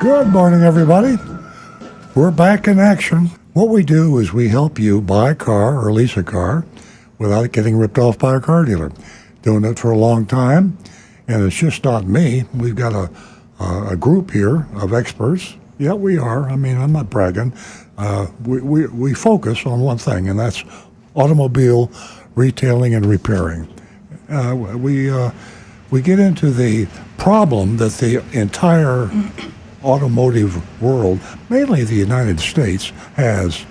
Good morning, everybody. We're back in action. What we do is we help you buy a car or lease a car without getting ripped off by a car dealer. Doing it for a long time, and it's just not me. We've got a group here of experts. Yeah, we are. I mean, I'm not bragging. We focus on one thing, and that's automobile retailing and repairing. We get into the problem that the entire automotive world, mainly the United States, has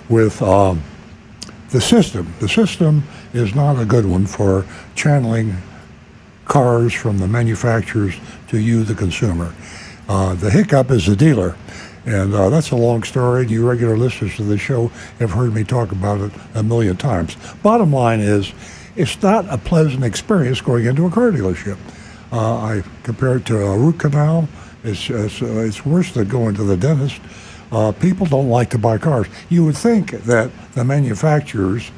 with the system. The system is not a good one for channeling cars from the manufacturers to you, the consumer. The hiccup is the dealer, and that's a long story. You regular listeners to the show have heard me talk about it a million times. Bottom line is, it's not a pleasant experience going into a car dealership. I compare it to a root canal. It's worse than going to the dentist. People don't like to buy cars. You would think that the manufacturers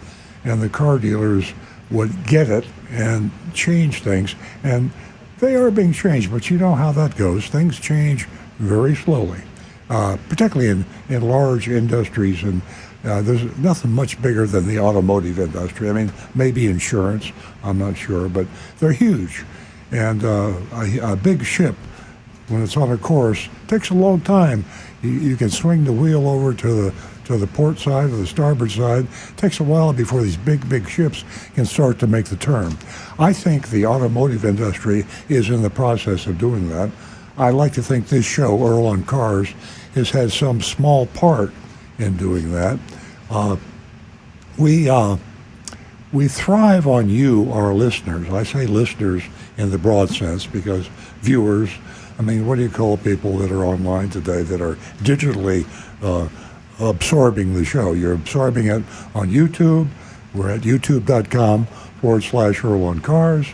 and the car dealers would get it and change things, and they are being changed, but you know how that goes. Things change very slowly, particularly in large industries, and there's nothing much bigger than the automotive industry. I mean, maybe insurance, I'm not sure, but they're huge. And a big ship, when it's on a course, takes a long time. You can swing the wheel over to the port side or the starboard side. It takes a while before these big ships can start to make the turn. I think the automotive industry is in the process of doing that. I like to think this show, Earl on Cars, has had some small part in doing that. We thrive on you, our listeners. I say listeners in the broad sense because viewers, I mean, what do you call people that are online today that are digitally absorbing the show? You're absorbing it on YouTube. We're at youtube.com/Earl on Cars.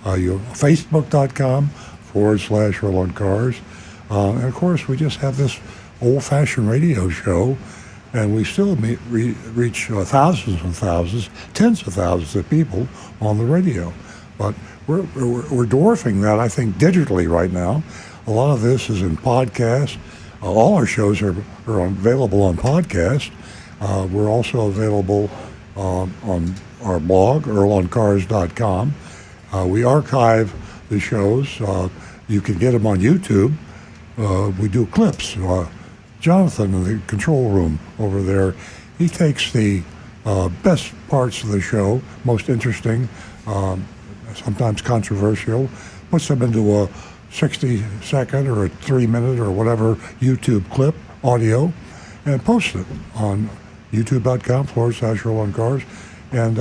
You're Facebook.com/Earl on Cars. And of course, we just have this old-fashioned radio show, and we still reach thousands and thousands, tens of thousands of people on the radio. But we're dwarfing that, I think, digitally right now. A lot of this is in podcast. All our shows are available on podcast. We're also available on our blog, earloncars.com. We archive the shows. You can get them on YouTube. We do clips. Jonathan in the control room over there, he takes the best parts of the show, most interesting, sometimes controversial, puts them into a 60-second or a 3-minute or whatever YouTube clip, audio, and posts it on youtube.com/Earl on Cars. And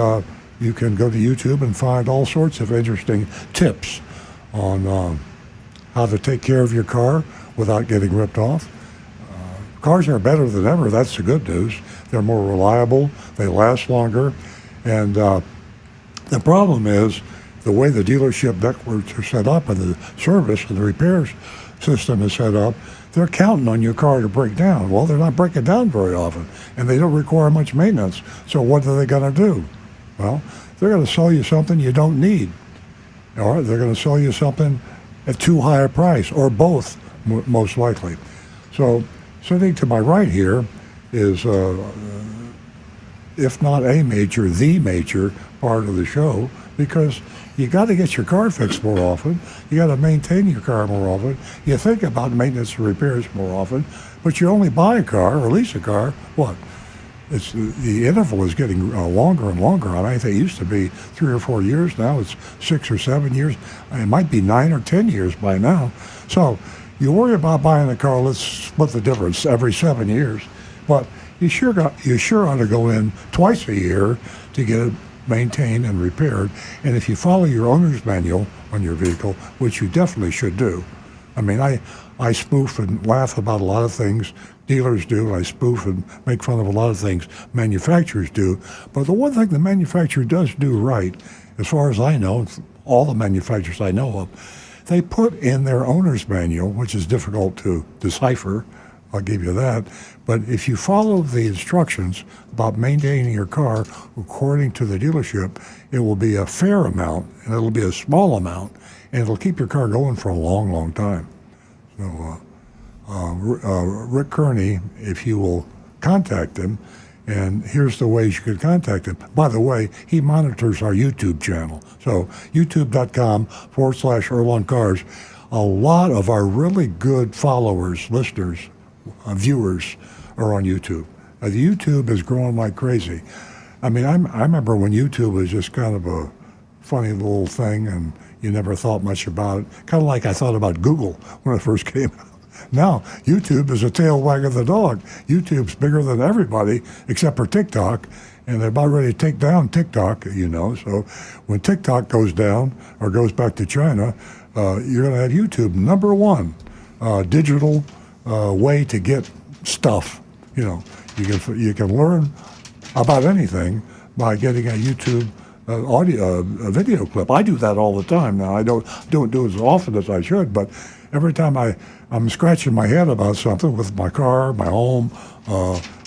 you can go to YouTube and find all sorts of interesting tips on how to take care of your car without getting ripped off. Cars are better than ever. That's the good news. They're more reliable. They last longer. And the problem is the way the dealership networks are set up and the service and the repairs system is set up, they're counting on your car to break down. Well, they're not breaking down very often, and they don't require much maintenance. So what are they going to do? Well, they're going to sell you something you don't need, or they're going to sell you something at too high a price, or both, most likely. So sitting to my right here is, if not a major, the major part of the show, because you got to get your car fixed more often. You got to maintain your car more often. You think about maintenance and repairs more often, but you only buy a car or lease a car. What? It's the interval is getting longer and longer. I mean, it used to be 3 or 4 years. Now it's 6 or 7 years. It might be 9 or 10 years by now. So you worry about buying a car. Let's split the difference every 7 years. But you sure ought to go in twice a year to get it maintained and repaired. And if you follow your owner's manual on your vehicle, which you definitely should do. I mean, I spoof and laugh about a lot of things dealers do, and I spoof and make fun of a lot of things manufacturers do. But the one thing the manufacturer does do right, as far as I know, all the manufacturers I know of, they put in their owner's manual, which is difficult to decipher, I'll give you that. But if you follow the instructions about maintaining your car according to the dealership, it will be a fair amount, and it'll be a small amount, and it'll keep your car going for a long, long time. So Rick Kearney, if you will contact him. And here's the ways you could contact him. By the way, he monitors our YouTube channel. So youtube.com/Earl on Cars. A lot of our really good followers, listeners, viewers are on YouTube. The YouTube is growing like crazy. I mean, I remember when YouTube was just kind of a funny little thing and you never thought much about it. Kind of like I thought about Google when it first came out. Now, YouTube is a tail wagging the dog. YouTube's bigger than everybody except for TikTok, and they're about ready to take down TikTok, So when TikTok goes down or goes back to China, you're going to have YouTube number one digital way to get stuff. You can learn about anything by getting a YouTube a video clip. I do that all the time now. I don't do it as often as I should, but every time I'm scratching my head about something with my car, my home,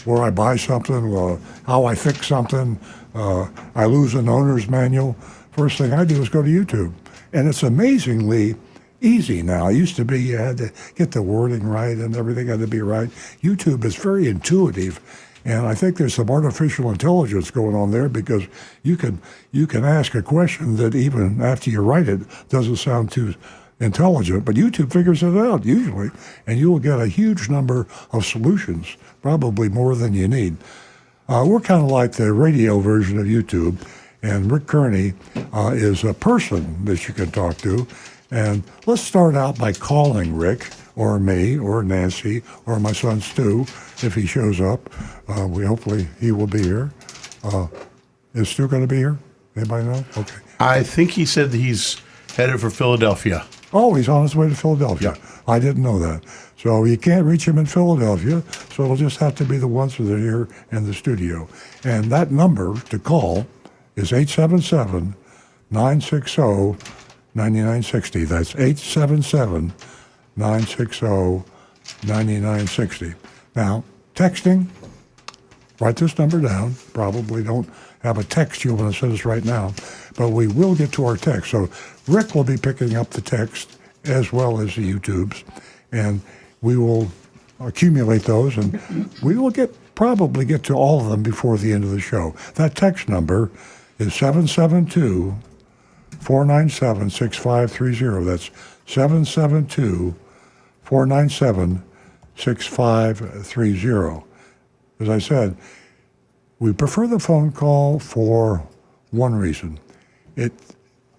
where I buy something, how I fix something, I lose an owner's manual, first thing I do is go to YouTube. And it's amazingly easy now. It used to be you had to get the wording right and everything had to be right. YouTube is very intuitive. And I think there's some artificial intelligence going on there because you can ask a question that even after you write it doesn't sound too intelligent, but YouTube figures it out usually, and you will get a huge number of solutions, probably more than you need. We're kind of like the radio version of YouTube, and Rick Kearney is a person that you can talk to. And let's start out by calling Rick, or me, or Nancy, or my son Stu, if he shows up. Hopefully he will be here. Is Stu going to be here? Anybody know? Okay. I think he said that he's headed for Philadelphia. Oh, he's on his way to Philadelphia. Yeah. I didn't know that. So you can't reach him in Philadelphia, so it'll just have to be the ones that are here in the studio. And that number to call is 877-960-9960. That's 877-960-9960. Now, texting, write this number down. Probably don't have a text you want to send us right now, but we will get to our text. So Rick will be picking up the text as well as the YouTubes, and we will accumulate those, and we will probably get to all of them before the end of the show. That text number is 772-497-6530. That's 772-497-6530. As I said, we prefer the phone call for one reason. It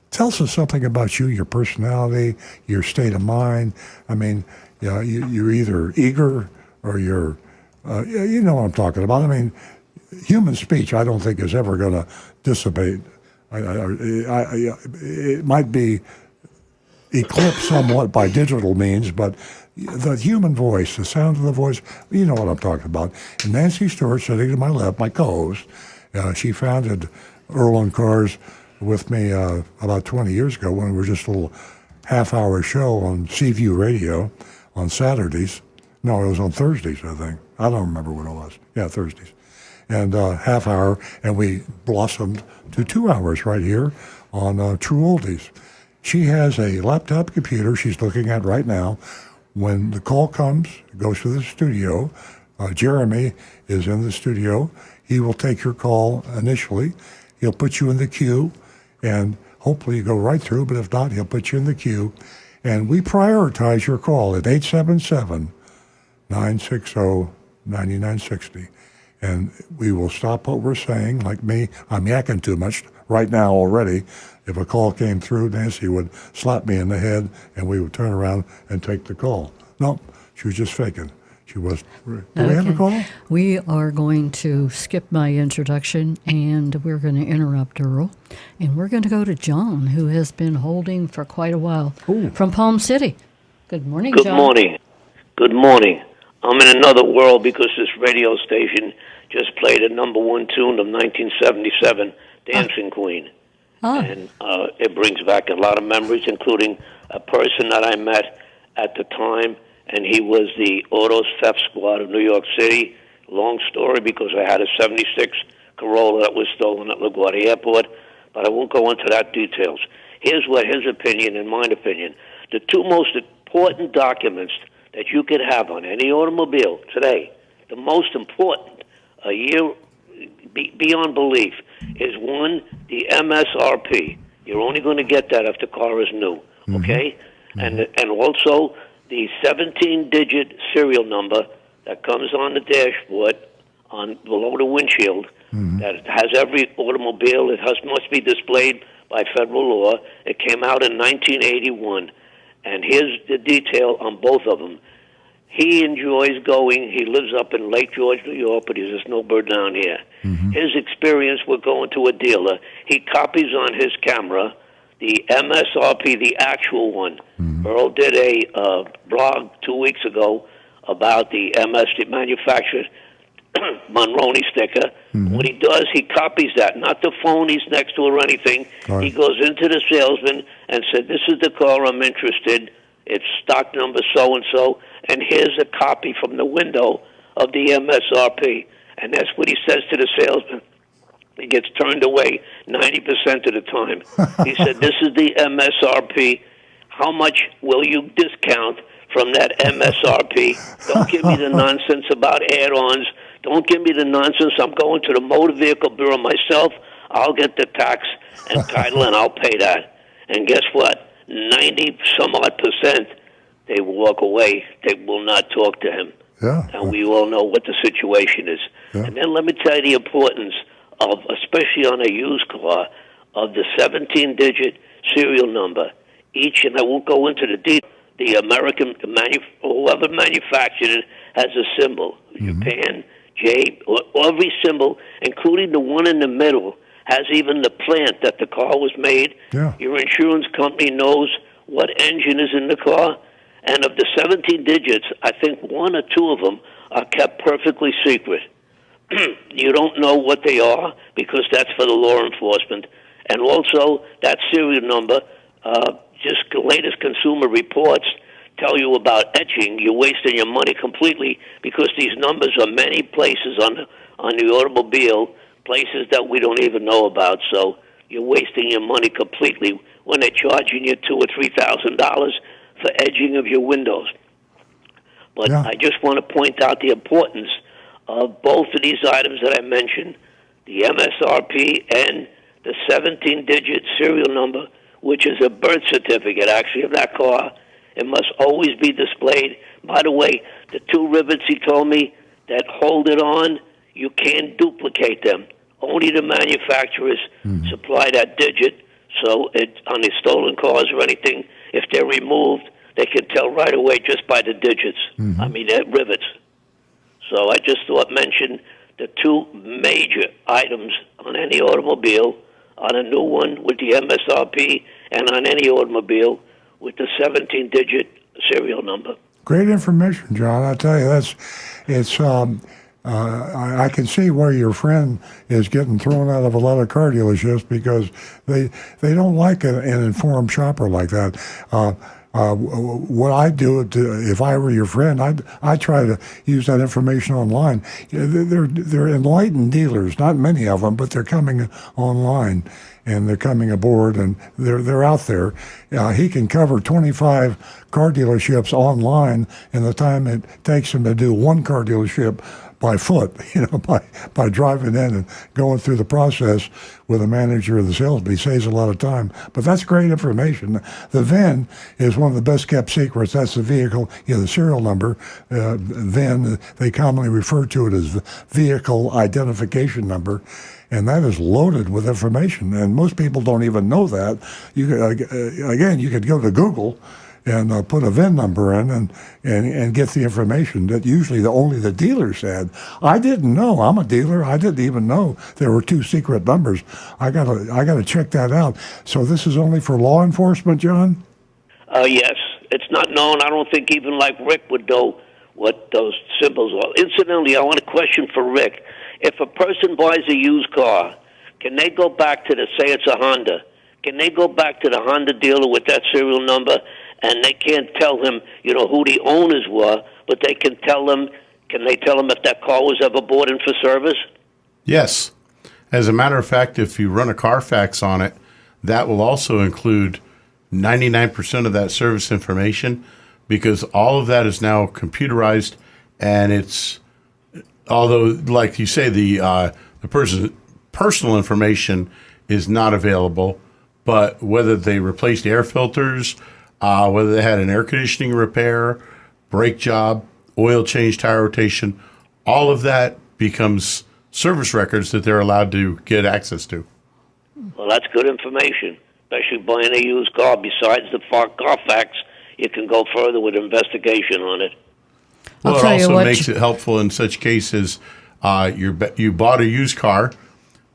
tells us something about you, your personality, your state of mind. I mean, you're either eager or you're, you know what I'm talking about. I mean, human speech, I don't think is ever going to dissipate. It might be eclipsed somewhat by digital means, but the human voice, the sound of the voice, you know what I'm talking about. And Nancy Stewart, sitting to my left, my co-host, she founded Earl on Cars with me about 20 years ago when we were just a little half-hour show on Seaview Radio on Saturdays. No, it was on Thursdays, I think. I don't remember what it was. Yeah, Thursdays. And half hour, and we blossomed to 2 hours right here on True Oldies. She has a laptop computer she's looking at right now. When the call comes, it goes to the studio. Jeremy is in the studio. He will take your call initially. He'll put you in the queue, and hopefully you go right through, but if not, he'll put you in the queue. And we prioritize your call at 877-960-9960. And we will stop what we're saying. Like me, I'm yakking too much right now already. If a call came through, Nancy would slap me in the head, and we would turn around and take the call. No, she was just faking. She was. Do we have a call? We are going to skip my introduction, and we're going to interrupt Earl. And we're going to go to John, who has been holding for quite a while, from Palm City. Good morning, John. Good morning. Good morning. I'm in another world because this radio station just played a number one tune of 1977, Dancing Queen. And it brings back a lot of memories, including a person that I met at the time, and he was the auto theft squad of New York City. Long story, because I had a 76 Corolla that was stolen at LaGuardia Airport, but I won't go into that details. Here's what his opinion and my opinion. The two most important documents that you could have on any automobile today, the most important, a year beyond belief, is one, the MSRP. You're only going to get that if the car is new, okay? And also the 17-digit serial number that comes on the dashboard, on below the windshield, that has every automobile. It must be displayed by federal law. It came out in 1981, and here's the detail on both of them. He enjoys going. He lives up in Lake George, New York, but he's a snowbird down here. His experience with going to a dealer, he copies on his camera the MSRP, the actual one. Earl did a blog 2 weeks ago about the the manufacturer Monroney sticker. What he does, he copies that, not the phone he's next to or anything. Right. He goes into the salesman and said, "This is the car I'm interested. It's stock number so-and-so, and here's a copy from the window of the MSRP." And that's what he says to the salesman. He gets turned away 90% of the time. He said, "This is the MSRP. How much will you discount from that MSRP? Don't give me the nonsense about add-ons. Don't give me the nonsense. I'm going to the Motor Vehicle Bureau myself. I'll get the tax and title, and I'll pay that." And guess what? 90-some-odd%, they will walk away. They will not talk to him. Yeah. And we all know what the situation is. Yeah. And then let me tell you the importance of, especially on a used car, of the 17-digit serial number. Each, and I won't go into the detail, the American, whoever manufactured it has a symbol. Japan, J, or every symbol, including the one in the middle, has even the plant that the car was made. Yeah. Your insurance company knows what engine is in the car. And of the 17 digits, I think one or two of them are kept perfectly secret. You don't know what they are because that's for the law enforcement. And also, that serial number, just the latest Consumer Reports tell you about etching. You're wasting your money completely because these numbers are many places on the automobile, places that we don't even know about. So you're wasting your money completely when they're charging you $2,000 or $3,000 for edging of your windows. But Yeah. I just want to point out the importance of both of these items that I mentioned, the MSRP and the 17-digit serial number, which is a birth certificate, actually, of that car. It must always be displayed. By the way, the two rivets he told me that hold it on, you can't duplicate them. Only the manufacturers supply that digit. So on the stolen cars or anything, if they're removed, they can tell right away just by the digits. I mean, they're rivets. So I just thought mention the two major items on any automobile, on a new one with the MSRP, and on any automobile with the 17-digit serial number. Great information, John. I tell you, I can see where your friend is getting thrown out of a lot of car dealerships because they don't like an informed shopper like that. What I do, if I were your friend, I try to use that information online. They're enlightened dealers, not many of them, but they're coming online and they're coming aboard and they're out there. He can cover 25 car dealerships online in the time it takes him to do one car dealership by foot, by driving in and going through the process with a manager or the salesman. He saves a lot of time. But that's great information. The VIN is one of the best kept secrets. That's the vehicle, the serial number. VIN, they commonly refer to it as vehicle identification number. And that is loaded with information. And most people don't even know that. You could go to Google and put a VIN number in and get the information that usually only the dealer said. I didn't know. I'm a dealer. I didn't even know there were two secret numbers. I gotta check that out. So this is only for law enforcement, John? Yes. It's not known. I don't think even like Rick would know what those symbols are. Incidentally, I want a question for Rick. If a person buys a used car, can they go back to say it's a Honda, can they go back to the Honda dealer with that serial number and they can't tell him, who the owners were, but they can tell them, can they tell him if that car was ever bought in for service? Yes. As a matter of fact, if you run a Carfax on it, that will also include 99% of that service information. because all of that is now computerized, and it's, although like you say, the person's personal information is not available, but whether they replaced air filters, whether they had an air conditioning repair, brake job, oil change, tire rotation, all of that becomes service records that they're allowed to get access to. Well, that's good information, especially buying a used car. Besides the Carfax, you can go further with investigation on it. Well, I'll it tell you also what, makes it helpful in such cases. You bought a used car,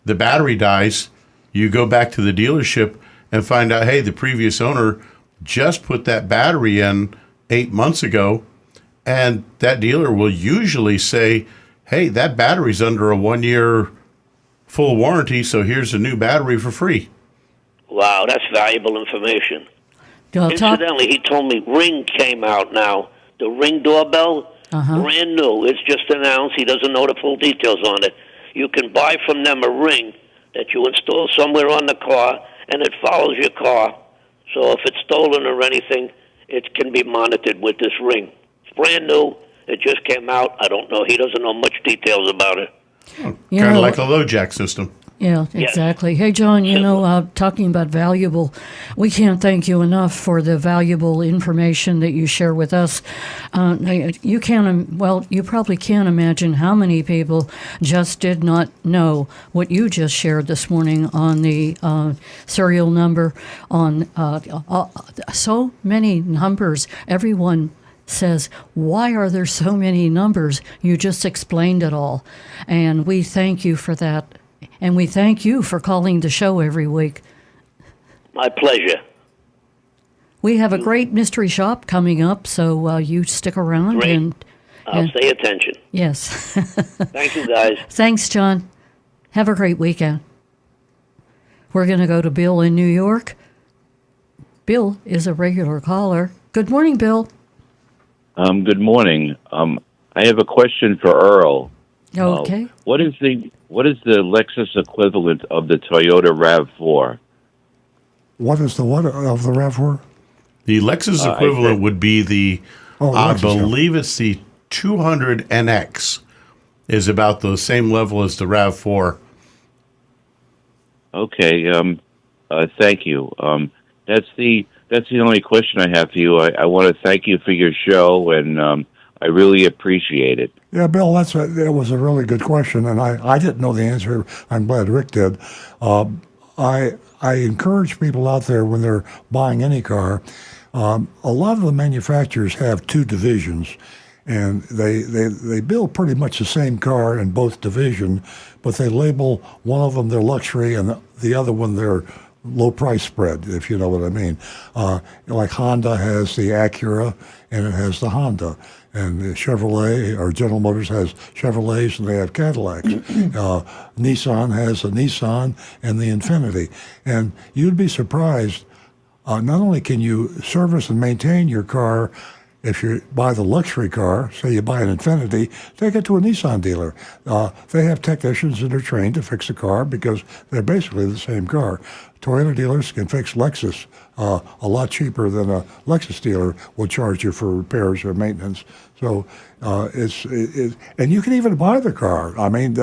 the battery dies, you go back to the dealership and find out, hey, the previous owner just put that battery in 8 months ago, and that dealer will usually say, hey, that battery's under a 1-year full warranty, so here's a new battery for free. Wow, that's valuable information. I'll talk- Incidentally, he told me Ring came out now. The Ring doorbell, brand new. It's just announced. He doesn't know the full details on it. You can buy from them a Ring that you install somewhere on the car, and it follows your car. So if it's stolen or anything, it can be monitored with this Ring. It's brand new. It just came out. I don't know. He doesn't know much details about it. Kind of like a low jack system. Yeah, exactly. Hey, John, talking about valuable, we can't thank you enough for the valuable information that you share with us. You probably can't imagine how many people just did not know what you just shared this morning on the serial number, on so many numbers. Everyone says, why are there so many numbers? You just explained it all. And we thank you for that. And we thank you for calling the show every week. My pleasure. We have a great mystery shop coming up, so you stick around. Great. I'll pay attention. Yes. Thank you, guys. Thanks, John. Have a great weekend. We're going to go to Bill in New York. Bill is a regular caller. Good morning, Bill. Good morning. I have a question for Earl. Okay. What is the Lexus equivalent of the Toyota RAV4? What is the what of the RAV4? The Lexus equivalent would be the, I Lexus, believe it's the 200 NX, is about the same level as the RAV4. Okay. Thank you. That's the only question I have for you. I want to thank you for your show, and I really appreciate it. Yeah, Bill, that was a really good question, and I didn't know the answer. I'm glad Rick did. I encourage people out there when they're buying any car. A lot of the manufacturers have two divisions, and they build pretty much the same car in both divisions, but they label one of them their luxury and the other one their low price spread, if you know what I mean. Like Honda has the Acura and it has the Honda. And the Chevrolet, or General Motors has Chevrolets and they have Cadillacs. Nissan has a Nissan and the Infiniti. And you'd be surprised, not only can you service and maintain your car if you buy the luxury car, say you buy an Infiniti, take it to a Nissan dealer. They have technicians that are trained to fix the car because they're basically the same car. Toyota dealers can fix Lexus a lot cheaper than a Lexus dealer will charge you for repairs or maintenance. So and you can even buy the car. I mean,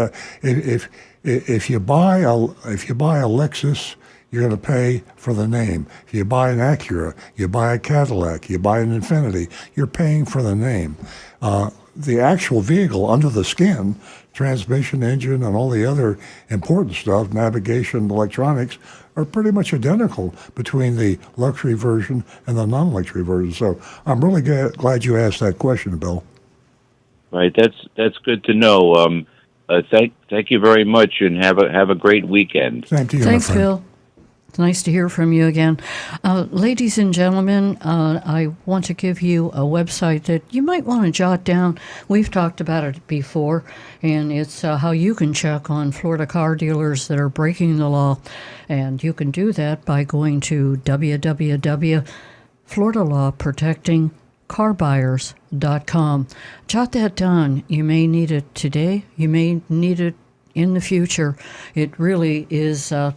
if you buy a Lexus, you're going to pay for the name. If you buy an Acura, you buy a Cadillac, you buy an Infiniti, you're paying for the name. The actual vehicle under the skin, transmission, engine, and all the other important stuff, navigation, electronics, are pretty much identical between the luxury version and the non-luxury version. So I'm really glad you asked that question, Bill. Right, that's good to know. Thank you very much, and have a great weekend. Same to you, Thanks, my friend. Bill. It's nice to hear from you again. Ladies and gentlemen, I want to give you a website that you might want to jot down. We've talked about it before, and it's how you can check on Florida car dealers that are breaking the law. And you can do that by going to www.floridalawprotectingcarbuyers.com. Jot that down. You may need it today. You may need it in the future. It really is a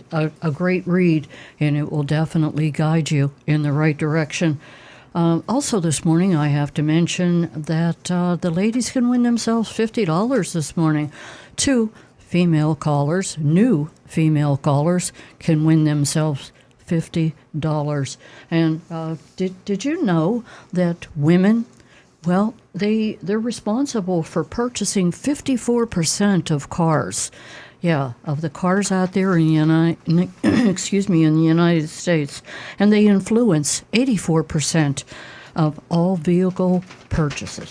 great read, and it will definitely guide you in the right direction. Also, this morning, I have to mention that the ladies can win themselves $50 this morning. Two female callers, new female callers, can win themselves $50. And did you know that women, well, they're responsible for purchasing 54% of cars. Yeah, of the cars out there in the in the United States, and they influence 84% of all vehicle purchases.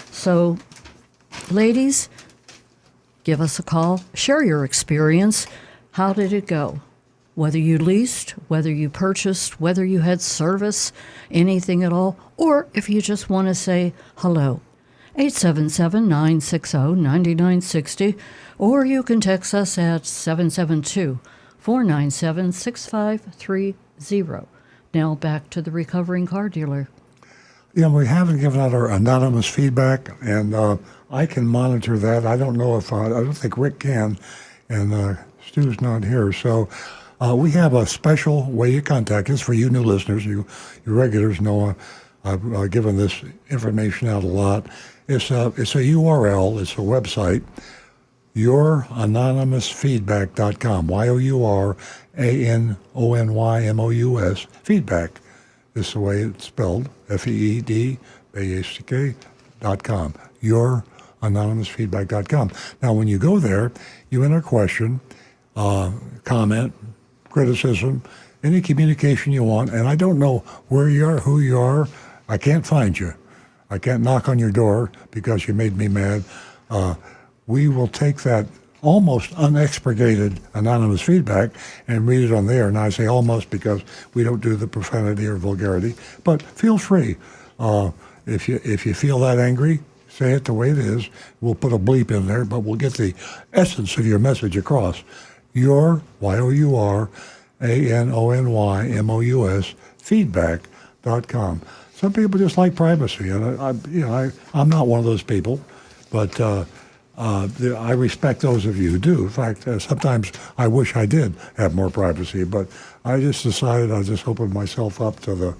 So, ladies, give us a call. Share your experience. How did it go? Whether you leased, whether you purchased, whether you had service, anything at all, or if you just want to say hello. 877-960-9960, or you can text us at 772-497-6530. Now back to the recovering car dealer. We haven't given out our anonymous feedback, and I can monitor that. I don't know if I don't think Rick can, and Stu's not here. So we have a special way you contact us for you new listeners. You regulars know I've given this information out a lot. It's a URL. It's a website. YourAnonymousFeedback.com. YourAnonymous feedback. This is the way it's spelled. FEEDBACK.com. YourAnonymousFeedback.com. Now, when you go there, you enter a question, comment, criticism, any communication you want. And I don't know where you are, who you are. I can't find you. I can't knock on your door because you made me mad. We will take that almost unexpurgated anonymous feedback and read it on there. And I say almost because we don't do the profanity or vulgarity. But feel free. If you feel that angry, say it the way it is. We'll put a bleep in there, but we'll get the essence of your message across. Your, YourAnonymous feedback.com. Some people just like privacy, and I'm not one of those people, but I respect those of you who do. In fact, sometimes I wish I did have more privacy, but I just decided I'll just open myself up to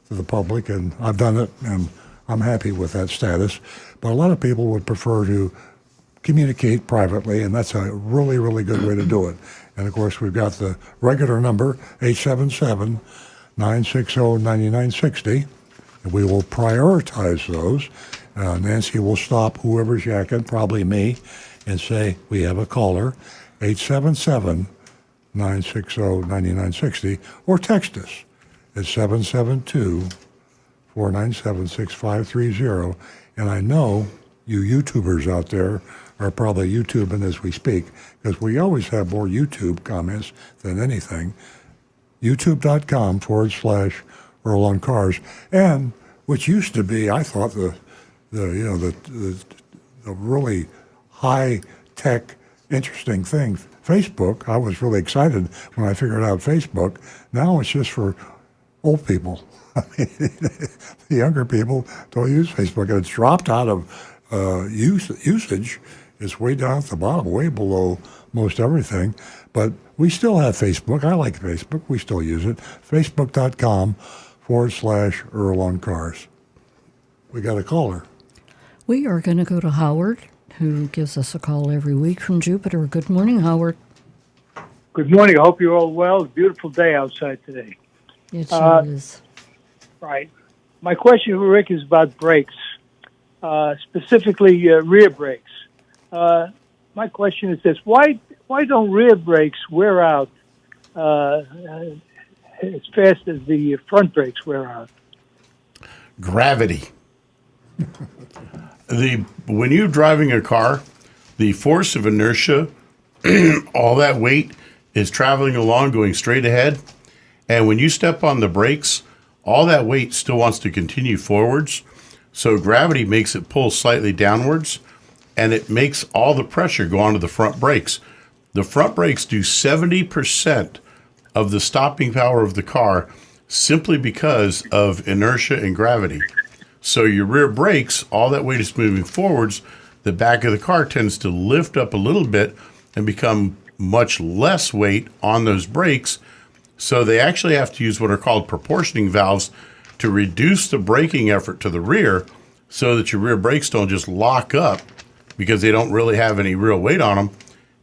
the public, and I've done it, and I'm happy with that status. But a lot of people would prefer to communicate privately, and that's a really, really good way to do it. And of course, we've got the regular number, 877-960-9960. We will prioritize those. Nancy will stop whoever's yakking, probably me, and say, we have a caller, 877-960-9960, or text us at 772-497-6530. And I know you YouTubers out there are probably YouTubing as we speak, because we always have more YouTube comments than anything. YouTube.com/Earl on Cars, and which used to be, I thought, the really high tech, interesting thing. Facebook. I was really excited when I figured out Facebook. Now it's just for old people. I mean, the younger people don't use Facebook, and it's dropped out of usage. It's way down at the bottom, way below most everything. But we still have Facebook. I like Facebook. We still use it. Facebook.com/Earl on Cars. We got a caller. We are going to go to Howard, who gives us a call every week from Jupiter. Good morning, Howard. Good morning. I hope you're all well. It's a beautiful day outside today. It sure is. Right. My question for Rick is about brakes, specifically rear brakes. My question is this: Why don't rear brakes wear out as fast as the front brakes wear out? Gravity. When you're driving a car, the force of inertia, all that weight is traveling along, going straight ahead. And when you step on the brakes, all that weight still wants to continue forwards. So gravity makes it pull slightly downwards, and it makes all the pressure go onto the front brakes. The front brakes do 70% of the stopping power of the car simply because of inertia and gravity. So your rear brakes, all that weight is moving forwards. The back of the car tends to lift up a little bit and become much less weight on those brakes. So they actually have to use what are called proportioning valves, to reduce the braking effort to the rear so that your rear brakes don't just lock up because they don't really have any real weight on them,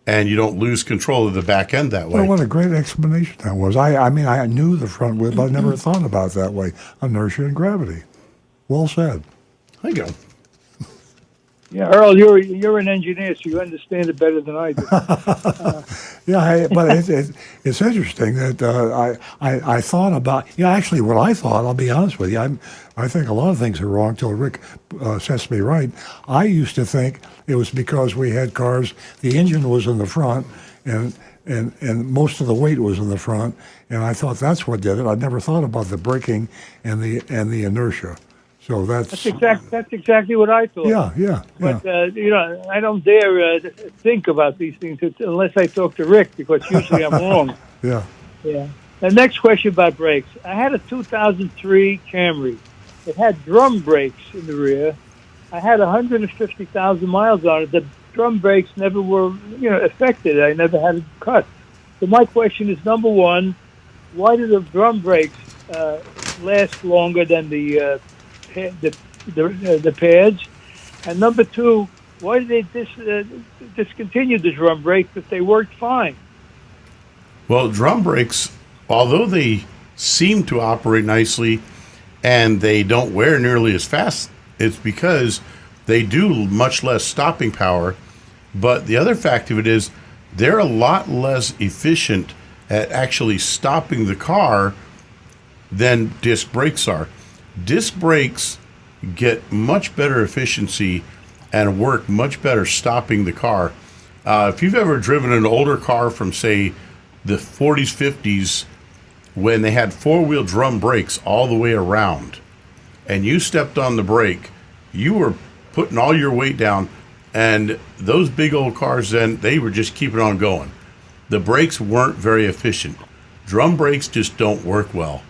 and you don't lose control of the back end that way. Well, what a great explanation that was. I mean, I knew the front wheel, but I never thought about it that way. Inertia and gravity. Well said. There you go. Yeah, Earl, you're an engineer, so you understand it better than I do. Yeah, but it's interesting that I thought about, actually what I thought, I'll be honest with you, I think a lot of things are wrong till Rick sets me right. I used to think it was because we had cars, the engine was in the front and most of the weight was in the front, and I thought that's what did it. I never thought about the braking and the inertia. So that's exactly what I thought. Yeah. But I don't dare think about these things unless I talk to Rick, because usually I'm wrong. Yeah. Yeah. The next question about brakes. I had a 2003 Camry. It had drum brakes in the rear. I had 150,000 miles on it. The drum brakes never were, affected. I never had it cut. So my question is, number one, why do the drum brakes last longer than the pads? And number two, why did they discontinue the drum brakes if they worked fine? Well, drum brakes, although they seem to operate nicely and they don't wear nearly as fast, it's because they do much less stopping power. But the other fact of it is they're a lot less efficient at actually stopping the car than disc brakes are. Disc brakes get much better efficiency and work much better stopping the car. If you've ever driven an older car from, say, the 40s, 50s, when they had four-wheel drum brakes all the way around, and you stepped on the brake, you were putting all your weight down, and those big old cars then, they were just keeping on going. The brakes weren't very efficient. Drum brakes just don't work well.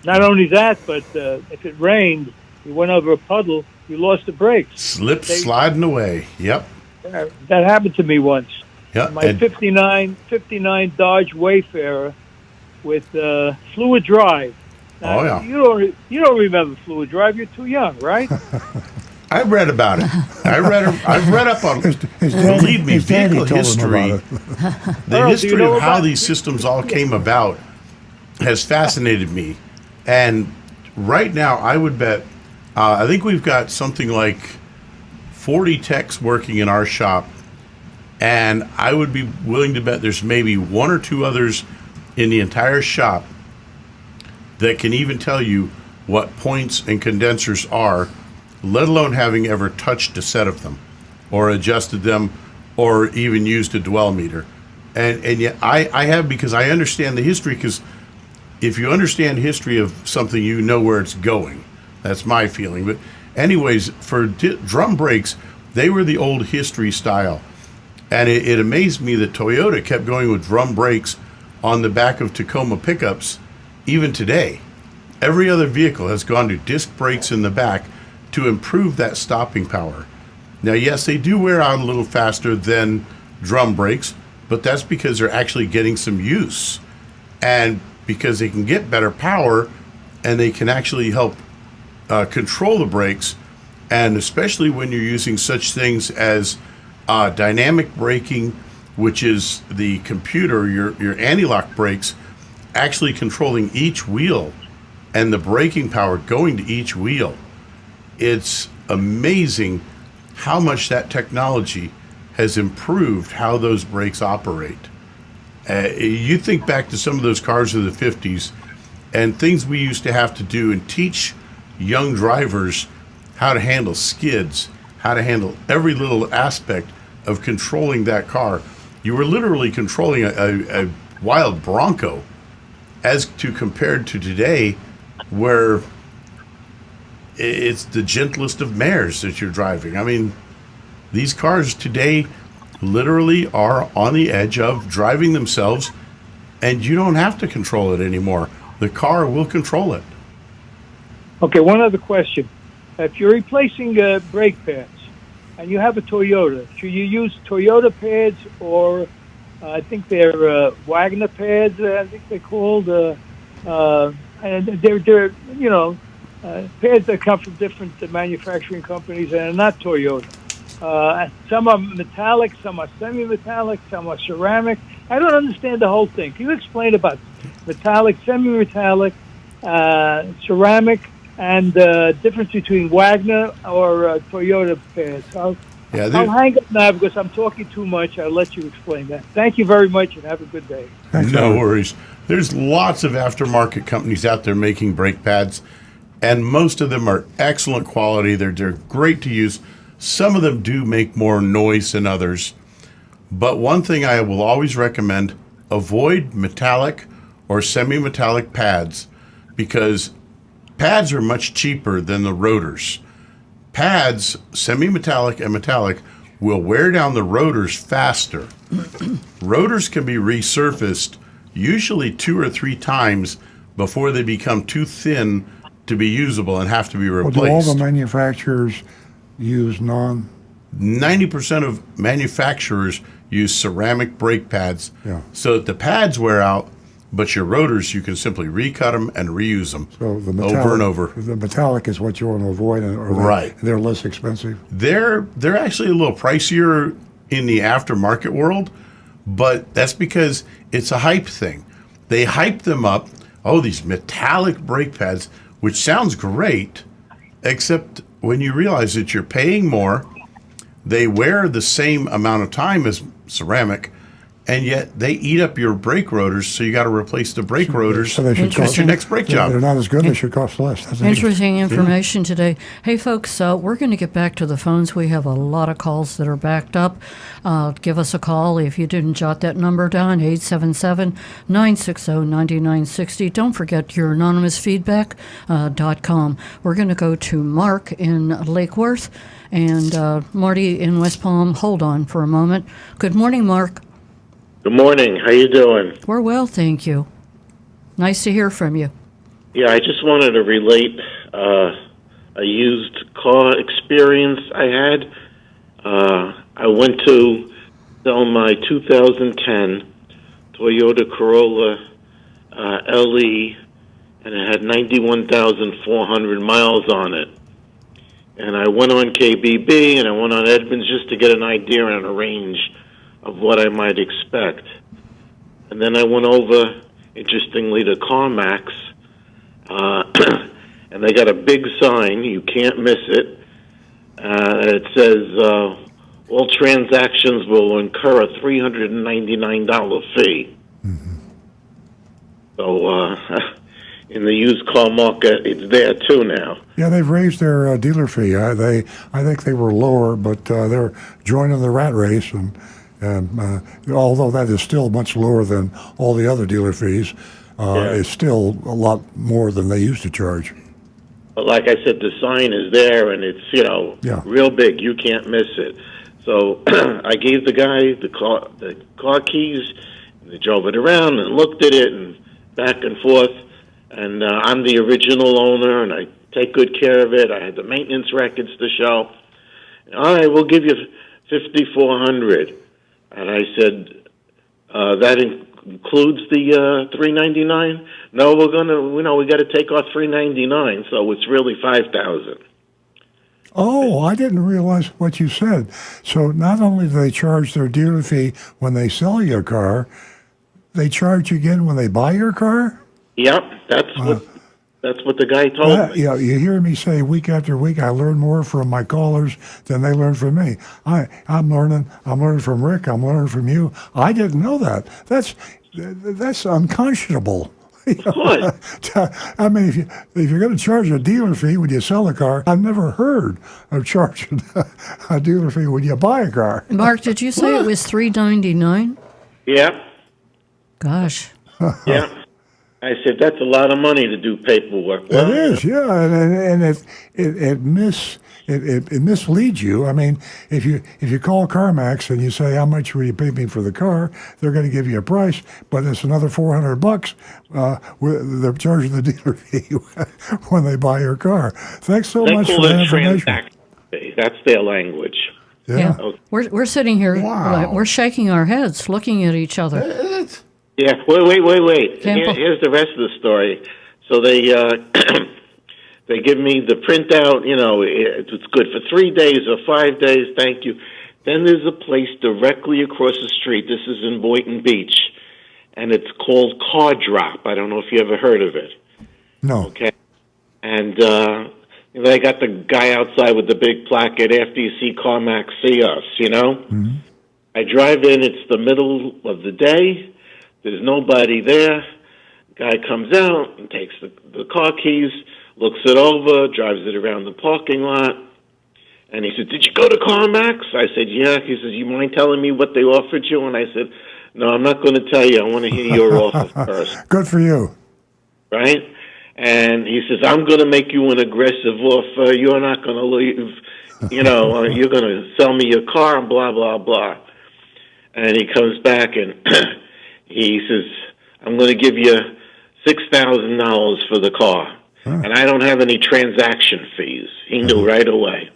Not only that, but if it rained, you went over a puddle, you lost the brakes. Sliding away. Yep. That happened to me once. Yep. My 59 Dodge Wayfarer with fluid drive. Now, Oh, yeah. You don't remember fluid drive. You're too young, right? I read about it. I've read up on it. Believe me, his daddy vehicle told him history, about it. the Earl, do history you know of how about- these systems all came about has fascinated me. And right now, I would bet, I think we've got something like 40 techs working in our shop, and I would be willing to bet there's maybe one or two others in the entire shop that can even tell you what points and condensers are, let alone having ever touched a set of them or adjusted them or even used a dwell meter. And yet I have, because I understand the history, because if you understand history of something, you know where it's going. That's my feeling. But anyways, for drum brakes, they were the old history style. And it amazed me that Toyota kept going with drum brakes on the back of Tacoma pickups even today. Every other vehicle has gone to disc brakes in the back to improve that stopping power. Now, yes, they do wear out a little faster than drum brakes, but that's because they're actually getting some use. And because they can get better power and they can actually help control the brakes, and especially when you're using such things as dynamic braking, which is the computer, your anti-lock brakes, actually controlling each wheel and the braking power going to each wheel. It's amazing how much that technology has improved how those brakes operate. You think back to some of those cars of the 50s and things we used to have to do and teach young drivers how to handle skids, how to handle every little aspect of controlling that car. You were literally controlling a wild Bronco, as to compared to today, where it's the gentlest of mares that you're driving. I mean, these cars today literally are on the edge of driving themselves, and you don't have to control it anymore. The car will control it. Okay, one other question. If you're replacing brake pads and you have a Toyota, should you use Toyota pads or I think they're Wagner pads, I think they're called. and they're pads that come from different manufacturing companies and are not Toyota. Some are metallic, some are semi-metallic, some are ceramic. I don't understand the whole thing. Can you explain about metallic, semi-metallic, ceramic, and the difference between Wagner or Toyota pads? I'll hang up now because I'm talking too much. I'll let you explain that. Thank you very much and have a good day. No worries. There's lots of aftermarket companies out there making brake pads, and most of them are excellent quality. They're great to use. Some of them do make more noise than others. But one thing I will always recommend, avoid metallic or semi-metallic pads, because pads are much cheaper than the rotors. Pads, semi-metallic and metallic, will wear down the rotors faster. Rotors can be resurfaced usually 2 or 3 times before they become too thin to be usable and have to be replaced. Well, do all the manufacturers use 90% of manufacturers use ceramic brake pads, Yeah. so that the pads wear out, but your rotors, you can simply recut them and reuse them So the metallic, over and over. The metallic is what you want to avoid, Right. They're less expensive. They're actually a little pricier in the aftermarket world, but that's because it's a hype thing. They hype them up. Oh, these metallic brake pads, which sounds great, except when you realize that you're paying more, they wear the same amount of time as ceramic, and yet they eat up your brake rotors, so you got to replace the brake rotors. So they should That's your next brake job. They're not as good. They should cost less. That's Interesting information today. Hey, folks, we're going to get back to the phones. We have a lot of calls that are backed up. Give us a call if you didn't jot that number down, 877-960-9960. Don't forget your anonymous feedback.com. We're going to go to Mark in Lake Worth and Marty in West Palm. Hold on for a moment. Good morning, Mark. Good morning. How you doing? We're well, thank you. Nice to hear from you. Yeah, I just wanted to relate a used car experience I had. I went to sell my 2010 Toyota Corolla LE, and it had 91,400 miles on it. And I went on KBB and I went on Edmunds just to get an idea and a range of what I might expect. And then I went over, interestingly, to CarMax, and they got a big sign, you can't miss it. It says, all transactions will incur a $399 fee. Mm-hmm. So in the used car market, it's there too now. Yeah, they've raised their dealer fee. I think they were lower, but they're joining the rat race, and although that is still much lower than all the other dealer fees, it's still a lot more than they used to charge. But like I said, the sign is there, and it's, real big. You can't miss it. So I gave the guy the car keys, and they drove it around and looked at it and back and forth. And I'm the original owner, and I take good care of it. I had the maintenance records to show. All right, we'll give you $5,400. And I said, that includes the $399? No, we got to take off $399, so it's really $5,000. Oh, I didn't realize what you said. So not only do they charge their dealer fee when they sell you a car, they charge you again when they buy your car? Yep, that's what the guy told me. Yeah, you hear me say week after week, I learn more from my callers than they learn from me. I'm learning from Rick. I'm learning from you. I didn't know that. That's unconscionable. I mean, if you're going to charge a dealer fee when you sell a car, I've never heard of charging a dealer fee when you buy a car. Mark, did you say it was $399? Yeah. Gosh. Yeah. I said, that's a lot of money to do paperwork. Well, it is, yeah, and it misleads you. I mean, if you call CarMax and you say, how much will you pay me for the car, they're going to give you a price, but it's another $400. They're charging the dealer fee when they buy your car. Thanks so much for the information. That's their language. Yeah. We're sitting here, we're shaking our heads, looking at each other. Yeah, wait. Here's the rest of the story. So they they give me the printout. It's good for 3 days or 5 days. Thank you. Then there's a place directly across the street. This is in Boynton Beach, and it's called Car Drop. I don't know if you ever heard of it. No. Okay. And they got the guy outside with the big placard, after you see CarMax, see us, Mm-hmm. I drive in, it's the middle of the day, there's nobody there. Guy comes out and takes the car keys, looks it over, drives it around the parking lot, and he said, "Did you go to CarMax?" I said, "Yeah." He says, "You mind telling me what they offered you?" And I said, "No, I'm not going to tell you. I want to hear your offer first." Good for you. Right? And he says, "I'm going to make you an aggressive offer. You're not going to leave. You're going to sell me your car and blah, blah, blah." And he comes back and he says, "I'm going to give you $6,000 for the car." And I don't have any transaction fees. He knew right away.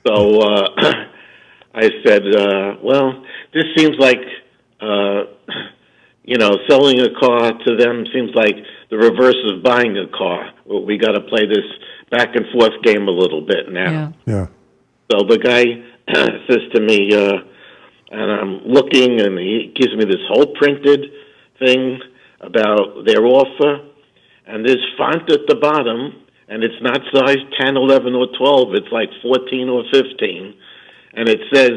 So I said, well, this seems like, selling a car to them seems like the reverse of buying a car. Well, we got to play this back and forth game a little bit now. Yeah. So the guy says to me, and I'm looking, and he gives me this whole printed thing about their offer, and there's font at the bottom, and it's not size 10, 11, or 12. It's like 14 or 15. And it says,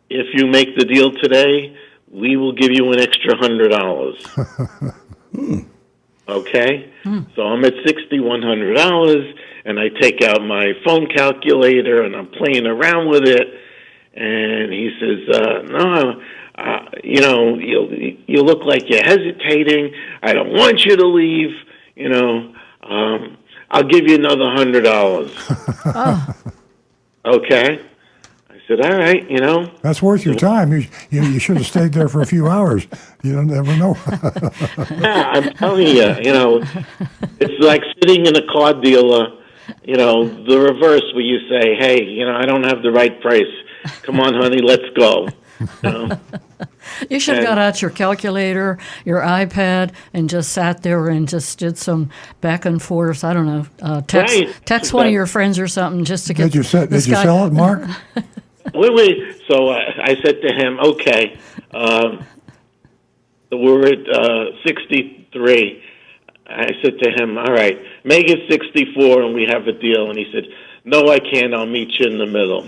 "If you make the deal today, we will give you an extra $100. Okay? So I'm at $6,100, and I take out my phone calculator, and I'm playing around with it. And he says, "No, you look like you're hesitating. I don't want you to leave. I'll give you another $100. Okay? I said, "All right, That's worth your time. You should have stayed there for a few hours. You don't never know. Yeah, I'm telling you, it's like sitting in a car dealer, the reverse where you say, "Hey, I don't have the right price. Come on, honey, let's go." You should have got out your calculator, your iPad, and just sat there and just did some back and forth. I don't know, text one of your friends or something just to get. Did you sell it, Mark? Wait. So I said to him, "Okay, so we're at 63." I said to him, "All right, make it 64, and we have a deal." And he said, "No, I can't. I'll meet you in the middle."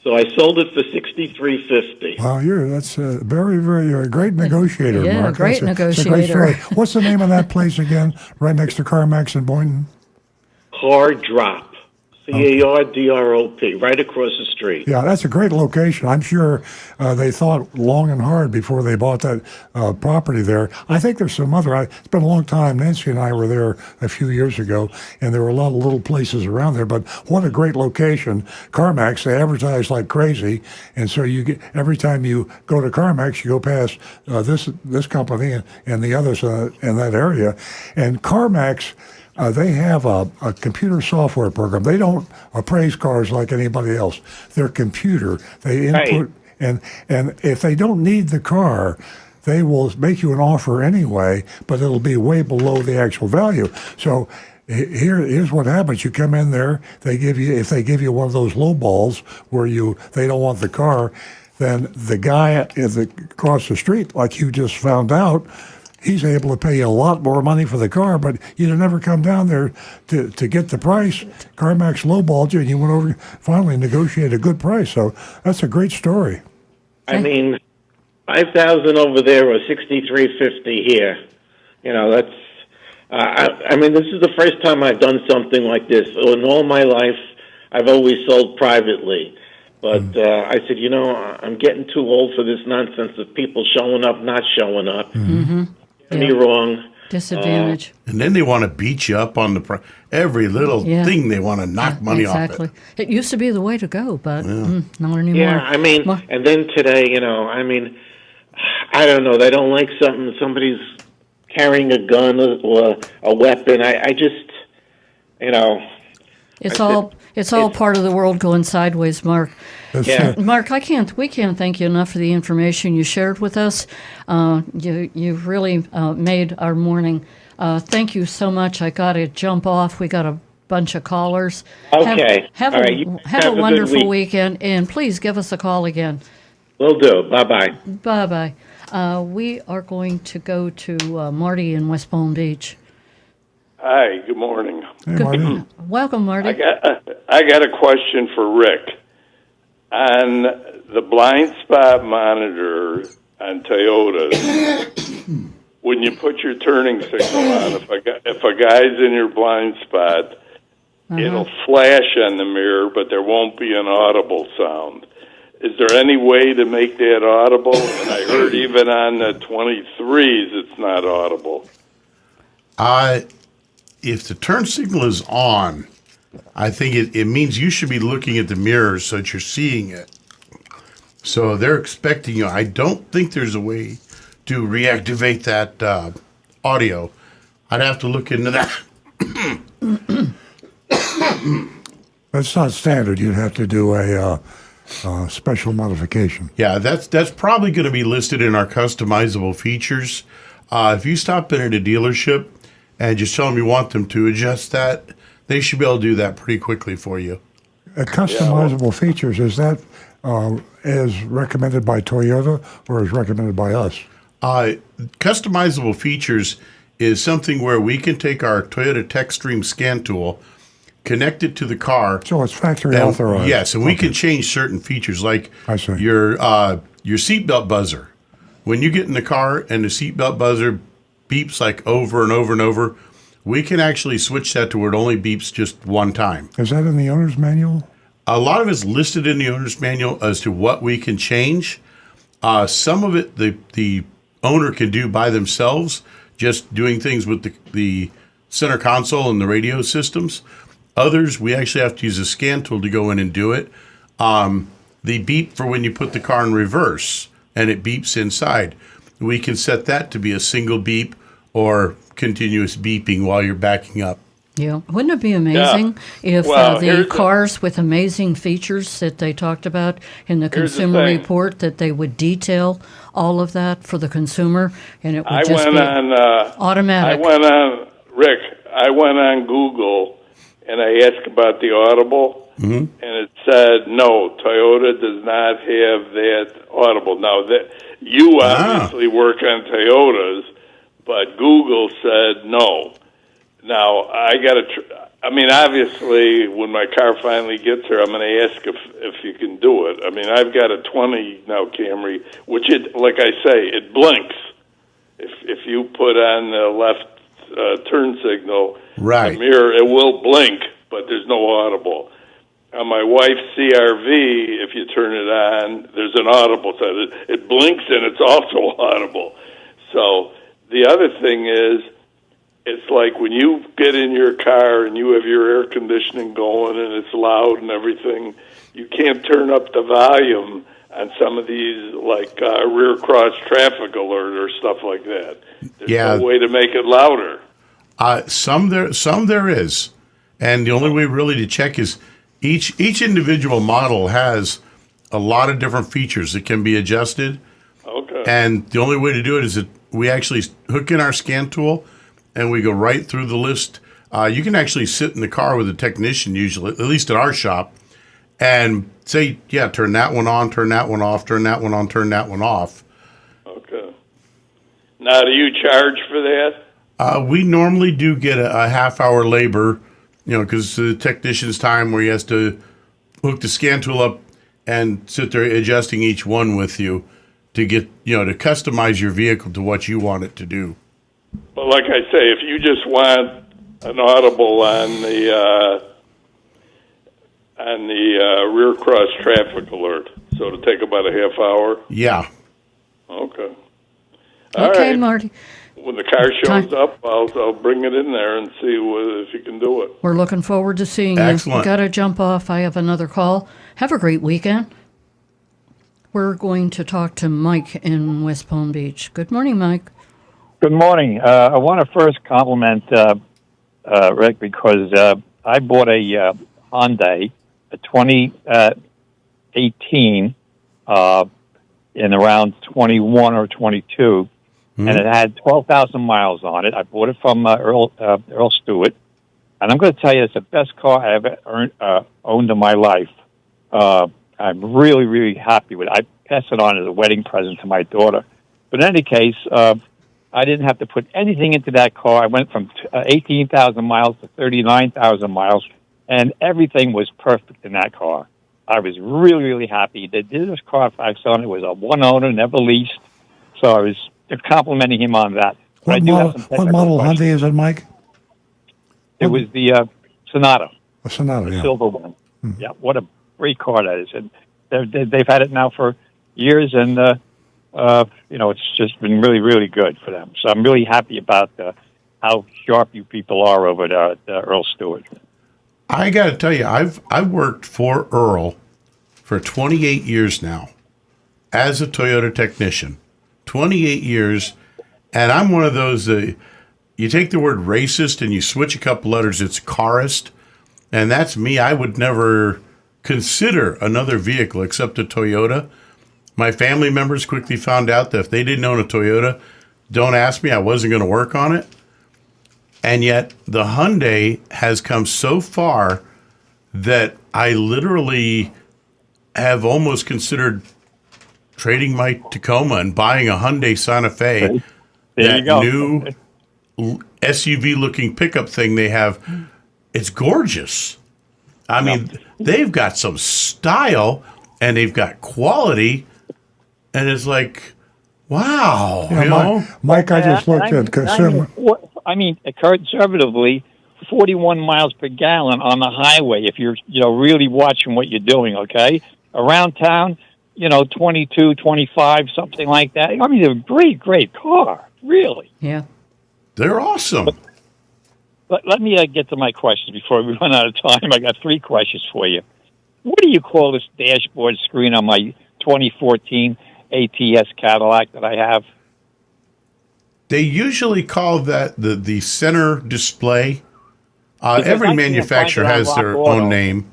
So I sold it for $63.50. Wow, that's a very, very great negotiator, Yeah, Mark. great That's a great negotiator. story. What's the name of that place again? Right next to CarMax in Boynton? Car Drop. CARDROP, right across the street. Yeah, that's a great location. I'm sure they thought long and hard before they bought that property there. I think there's some other. It's been a long time. Nancy and I were there a few years ago, and there were a lot of little places around there. But what a great location! CarMax, they advertise like crazy, and so you get every time you go to CarMax, you go past this company and the others in that area, and CarMax. They have a computer software program. They don't appraise cars like anybody else. They're computer. They input, and if they don't need the car, they will make you an offer anyway, but it'll be way below the actual value. So here's what happens. You come in there, if they give you one of those low balls where they don't want the car, then the guy across the street, like you just found out, he's able to pay you a lot more money for the car, but you'd never come down there to get the price. CarMax lowballed you, and you went over finally negotiated a good price. So that's a great story. I mean, 5,000 over there or 63.50 here. That's. I mean, this is the first time I've done something like this. In all my life, I've always sold privately. But I said, I'm getting too old for this nonsense of people showing up, not showing up. Mm-hmm. Get me wrong. Disadvantage. And then they want to beat you up on every little thing. They want to knock money off it. It used to be the way to go, but not anymore. Yeah, I mean, and then today, I don't know. They don't like somebody's carrying a gun or a weapon. I just, It's all part of the world going sideways, Mark. Yeah. Mark, we can't thank you enough for the information you shared with us. You've really made our morning. Thank you so much. I got to jump off. We got a bunch of callers. Okay. Have All a right. You have have a a good wonderful week. weekend, and please give us a call again. Will do. Bye-bye. Bye bye. We are going to go to Marty in West Palm Beach. Hi, good morning. Hey, Marty. Welcome, Marty. I got a question for Rick. On the blind spot monitor on Toyotas, when you put your turning signal on, if a guy's in your blind spot, it'll flash on the mirror, but there won't be an audible sound. Is there any way to make that audible? And I heard even on the 23s, it's not audible. If the turn signal is on, I think it means you should be looking at the mirror so that you're seeing it. So they're expecting you. I don't think there's a way to reactivate that audio. I'd have to look into that. That's not standard. You'd have to do a special modification. Yeah, that's probably going to be listed in our customizable features. If you stop in at a dealership and just tell them you want them to adjust that, they should be able to do that pretty quickly for you. Customizable features, is that as recommended by Toyota or is recommended by us? Customizable features is something where we can take our Toyota TechStream scan tool, connect it to the car. So it's factory and, authorized. Yes, and we can change certain features like I see. your seatbelt buzzer. When you get in the car and the seatbelt buzzer beeps like over and over and over, we can actually switch that to where it only beeps just one time. Is that in the owner's manual? A lot of it's listed in the owner's manual as to what we can change. Some of it the owner can do by themselves, just doing things with the center console and the radio systems. Others, we actually have to use a scan tool to go in and do it. The beep for when you put the car in reverse and it beeps inside, we can set that to be a single beep or continuous beeping while you're backing up. Yeah, wouldn't it be amazing if Well, the here's cars with amazing features that they talked about in the Here's the consumer thing. report, that they would detail all of that for the consumer, and it would I just went be on. automatic. I went on Google and I asked about the audible, and it said no. Toyota does not have that audible. Now that you obviously work on Toyotas, but Google said no. Now I got to. I mean, obviously, when my car finally gets here, I'm going to ask if you can do it. I mean, I've got a 20 now Camry, which like I say, it blinks. If you put on the left turn signal, Right. the mirror, it will blink, but there's no audible. On my wife's CRV, if you turn it on, there's an audible. So it blinks and it's also audible. So the other thing is, it's like when you get in your car and you have your air conditioning going and it's loud and everything, you can't turn up the volume on some of these, like rear cross traffic alert or stuff like that. There's no way to make it louder. Some there is, and the only way really to check is each individual model has a lot of different features that can be adjusted. Okay. And the only way to do it is that we actually hook in our scan tool and we go right through the list. You can actually sit in the car with a technician, usually, at least at our shop, and say, yeah, turn that one on, turn that one off, turn that one on, turn that one off. Okay. Now, do you charge for that? We normally do get a half-hour labor, because the technician's time where he has to hook the scan tool up and sit there adjusting each one with you to get, to customize your vehicle to what you want it to do. But like I say, if you just want an audible on the rear cross traffic alert, so it'll take about a half hour. Yeah. Okay. All Okay, right. Marty. When the car shows up, I'll bring it in there and see if you can do it. We're looking forward to seeing Excellent. you. Got to jump off. I have another call. Have a great weekend. We're going to talk to Mike in West Palm Beach. Good morning, Mike. Good morning. I want to first compliment Rick because I bought a Hyundai, a 2018, in around 21 or 22, and it had 12,000 miles on it. I bought it from Earl Stewart, and I'm going to tell you, it's the best car I ever owned in my life. I'm really, really happy with it. I passed it on as a wedding present to my daughter. But in any case, I didn't have to put anything into that car. I went from 18,000 miles to 39,000 miles, and everything was perfect in that car. I was really, really happy. The dealer's Carfax on it was a one owner, never leased. So I was complimenting him on that. But I do have some What model Hyundai is it, Mike? It was the Sonata. A Sonata, the yeah. silver one. Yeah, what a great car that is. And they've had it now for years, and it's just been really, really good for them. So I'm really happy about how sharp you people are over at Earl Stewart. I got to tell you, I've worked for Earl for 28 years now as a Toyota technician. 28 years, and I'm one of those you take the word racist and you switch a couple letters, it's carist, and that's me. I would never consider another vehicle except a Toyota. My family members quickly found out that if they didn't own a Toyota, don't ask me, I wasn't going to work on it. And yet the Hyundai has come so far that I literally have almost considered trading my Tacoma and buying a Hyundai Santa Fe, there that new SUV-looking pickup thing they have. It's gorgeous. I mean, they've got some style and they've got quality, and it's like, wow. Mike, I just looked at consumer. Conservatively, 41 miles per gallon on the highway if you're really watching what you're doing, okay? Around town, 22, 25, something like that. I mean, they're a great, great car, really. Yeah. They're awesome. But let me get to my questions before we run out of time. I got 3 questions for you. What do you call this dashboard screen on my 2014 ATS Cadillac that I have? They usually call that the center display. Every manufacturer has their own name.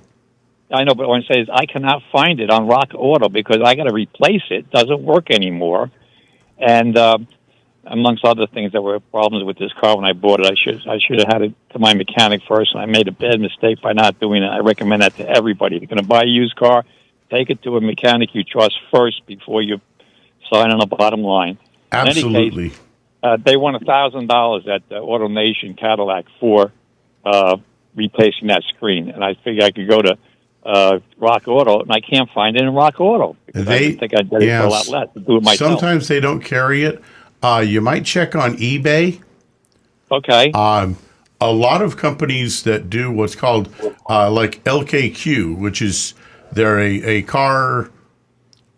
I know, but what I'm saying is I cannot find it on Rock Auto because I got to replace it. It doesn't work anymore. And amongst other things, there were problems with this car when I bought it. I should have had it to my mechanic first, and I made a bad mistake by not doing it. I recommend that to everybody. If you're going to buy a used car, take it to a mechanic you trust first before you sign on the bottom line. Absolutely. In any case, they won $1,000 at Auto Nation Cadillac for replacing that screen, and I figured I could go to Rock Auto, and I can't find it in Rock Auto because I didn't think I'd get it for a lot less to do it myself. Sometimes they don't carry it. You might check on eBay. Okay. A lot of companies that do what's called like LKQ, which is they're a car.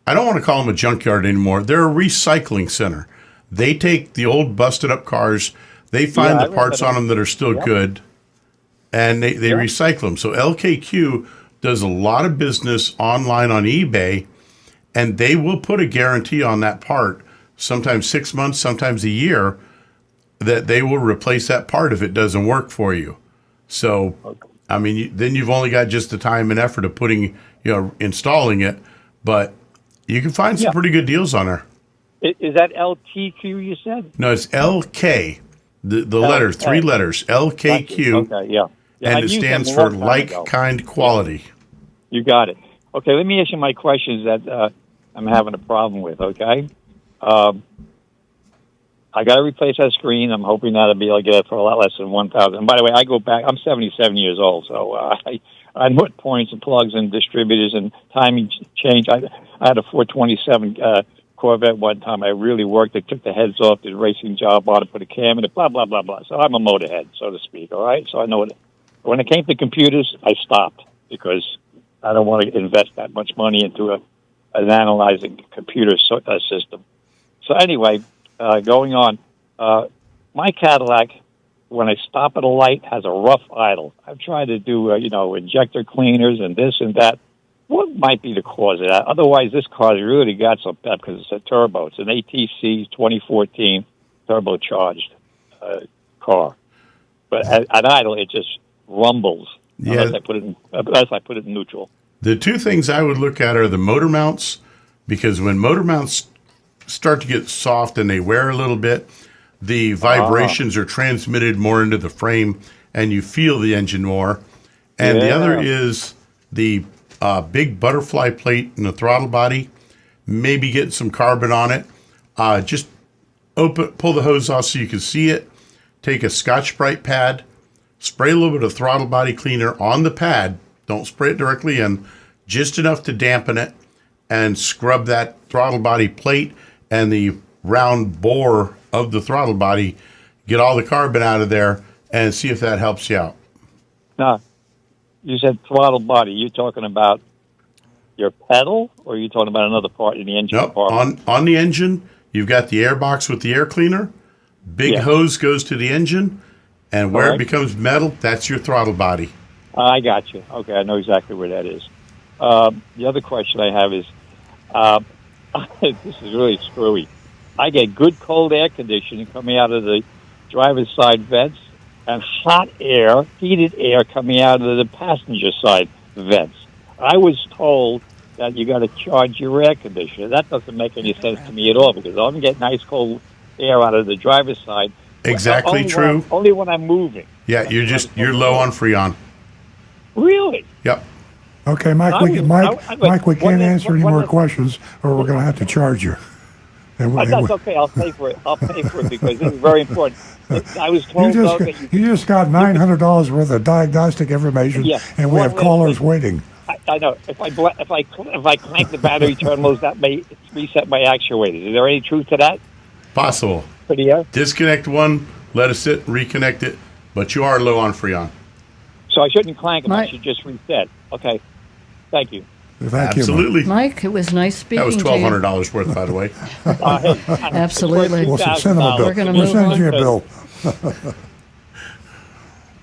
I don't want to call them a junkyard anymore. They're a recycling center. They take the old busted up cars. They find the parts on them that are still good, and they recycle them. So LKQ does a lot of business online on eBay, and they will put a guarantee on that part, sometimes 6 months, sometimes a year, that they will replace that part if it doesn't work for you. So, I mean, then you've only got just the time and effort of installing it, but you can find some pretty good deals on there. Is that LTQ you said? No, it's LK. The letters, 3 letters, LKQ. Okay, yeah. And it stands for like, kind, quality. You got it. Okay, let me ask you my questions that I'm having a problem with, okay? I got to replace that screen. I'm hoping that I'll be able to get it for a lot less than $1,000. And by the way, I go back. I'm 77 years old, so I put points and plugs and distributors and timing change. I had a 427 Corvette one time. I really worked. I took the heads off, did a racing job on it, put a cam in it, blah, blah, blah, blah. So I'm a motorhead, so to speak, all right? So I know it. When it came to computers, I stopped because I don't want to invest that much money into an analyzing computer system. So anyway, going on, my Cadillac, when I stop at a light, has a rough idle. I've tried to do, injector cleaners and this and that. What might be the cause of that? Otherwise, this car's really got some pep because it's a turbo. It's an ATC 2014 turbocharged car. But at idle, it just rumbles. Yeah. Unless I put it in neutral. The two things I would look at are the motor mounts, because when motor mounts start to get soft and they wear a little bit, the vibrations are transmitted more into the frame and you feel the engine more. And the other is the big butterfly plate in the throttle body, maybe getting some carbon on it. Just pull the hose off so you can see it. Take a Scotch-Brite pad, spray a little bit of throttle body cleaner on the pad. Don't spray it directly in, just enough to dampen it, and scrub that throttle body plate and the round bore of the throttle body. Get all the carbon out of there and see if that helps you out. Now, you said throttle body. You talking about your pedal, or are you talking about another part in the engine compartment? On the engine, you've got the air box with the air cleaner. Big hose goes to the engine, and where it becomes metal, that's your throttle body. I got you. Okay, I know exactly where that is. The other question I have is, this is really screwy. I get good cold air conditioning coming out of the driver's side vents and hot air, heated air coming out of the passenger side vents. I was told that you got to charge your air conditioner. That doesn't make any sense to me at all, because I'm getting nice cold air out of the driver's side. Exactly true. Only when I'm moving. Yeah, you're low on Freon. Really? Yep. Okay, Mike, we can't answer any more questions, or we're going to have to charge you. That's okay. I'll pay for it. Because this is very important. I was told you just got $900 worth of diagnostic information, and we have callers waiting. I know. If I crank the battery terminals, that may reset my actuators. Is there any truth to that? Possible. Disconnect one, let it sit, reconnect it, but you are low on Freon. So I shouldn't clank them. I should just reset. Okay. Thank you. Absolutely. Mike, it was nice speaking to you. That was $1,200 worth, by the way. Absolutely. We'll send them a bill. We're going to move send on. you a bill.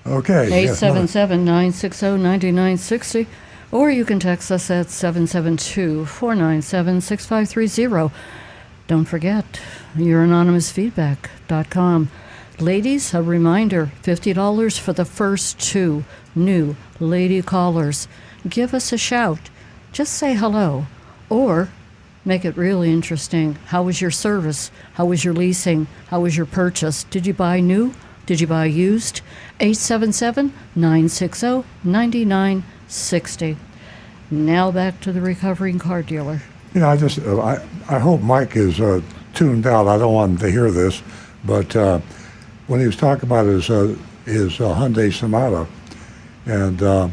Okay. 877-960-9960. Or you can text us at 772-497-6530. Don't forget, youranonymousfeedback.com. Ladies, a reminder, $50 for the first 2 new lady callers. Give us a shout. Just say hello. Or make it really interesting. How was your service? How was your leasing? How was your purchase? Did you buy new? Did you buy used? 877-960-9960. Now back to the recovering car dealer. I hope Mike is tuned out. I don't want him to hear this, but when he was talking about his Hyundai Sonata and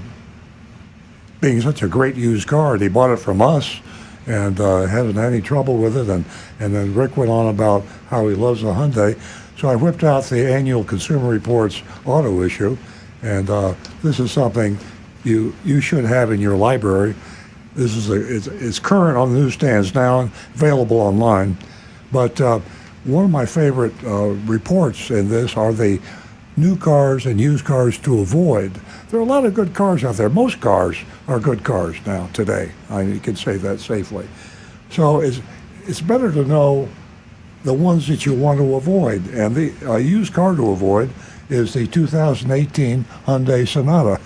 being such a great used car, and he bought it from us and hadn't had any trouble with it, and then Rick went on about how he loves the Hyundai. So I whipped out the annual Consumer Reports auto issue, and this is something you should have in your library. This is it's current on the newsstands now and available online. But one of my favorite reports in this are the new cars and used cars to avoid. There are a lot of good cars out there. Most cars are good cars now today. You can say that safely. So it's better to know the ones that you want to avoid. And the used car to avoid is the 2018 Hyundai Sonata.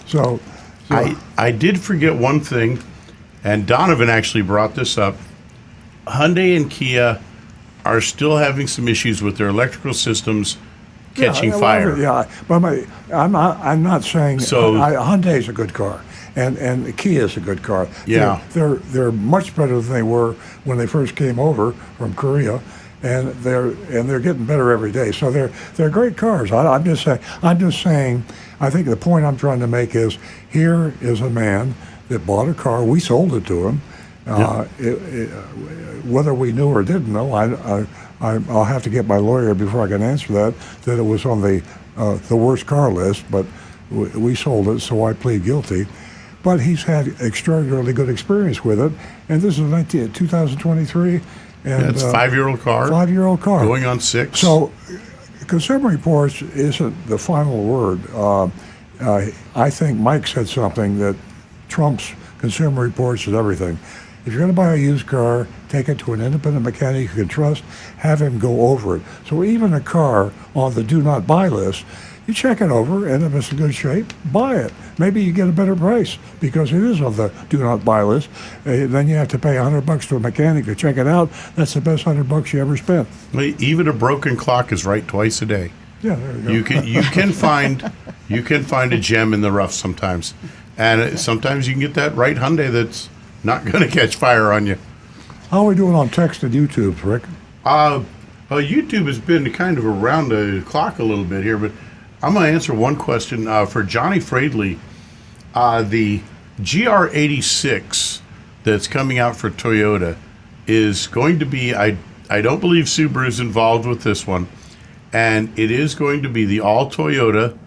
So I did forget one thing, and Donovan actually brought this up. Hyundai and Kia are still having some issues with their electrical systems catching fire. But I'm not saying Hyundai is a good car, and Kia is a good car. Yeah, they're much better than they were when they first came over from Korea, and they're getting better every day. So they're great cars. I'm just saying. I think the point I'm trying to make is, here is a man that bought a car. We sold it to him. Whether we knew or didn't know, I'll have to get my lawyer before I can answer that it was on the worst car list, but we sold it, so I plead guilty. But he's had extraordinarily good experience with it, and this is 2023. And it's a 5-year-old car. 5-year-old car. Going on 6. So Consumer Reports isn't the final word. I think Mike said something that trumps Consumer Reports and everything. If you're going to buy a used car, take it to an independent mechanic you can trust, have him go over it. So even a car on the do not buy list, you check it over, and if it's in good shape, buy it. Maybe you get a better price because it is on the do not buy list. Then you have to pay $100 to a mechanic to check it out. That's the best $100 you ever spent. Even a broken clock is right twice a day. Yeah, there you go. You can find a gem in the rough sometimes, and sometimes you can get that right Hyundai that's not going to catch fire on you. How are we doing on text and YouTube, Rick? YouTube has been kind of around the clock a little bit here, but I'm going to answer one question for Johnny Fradley. The GR86 that's coming out for Toyota is going to be, I don't believe Subaru's involved with this one, and it is going to be the all Toyota,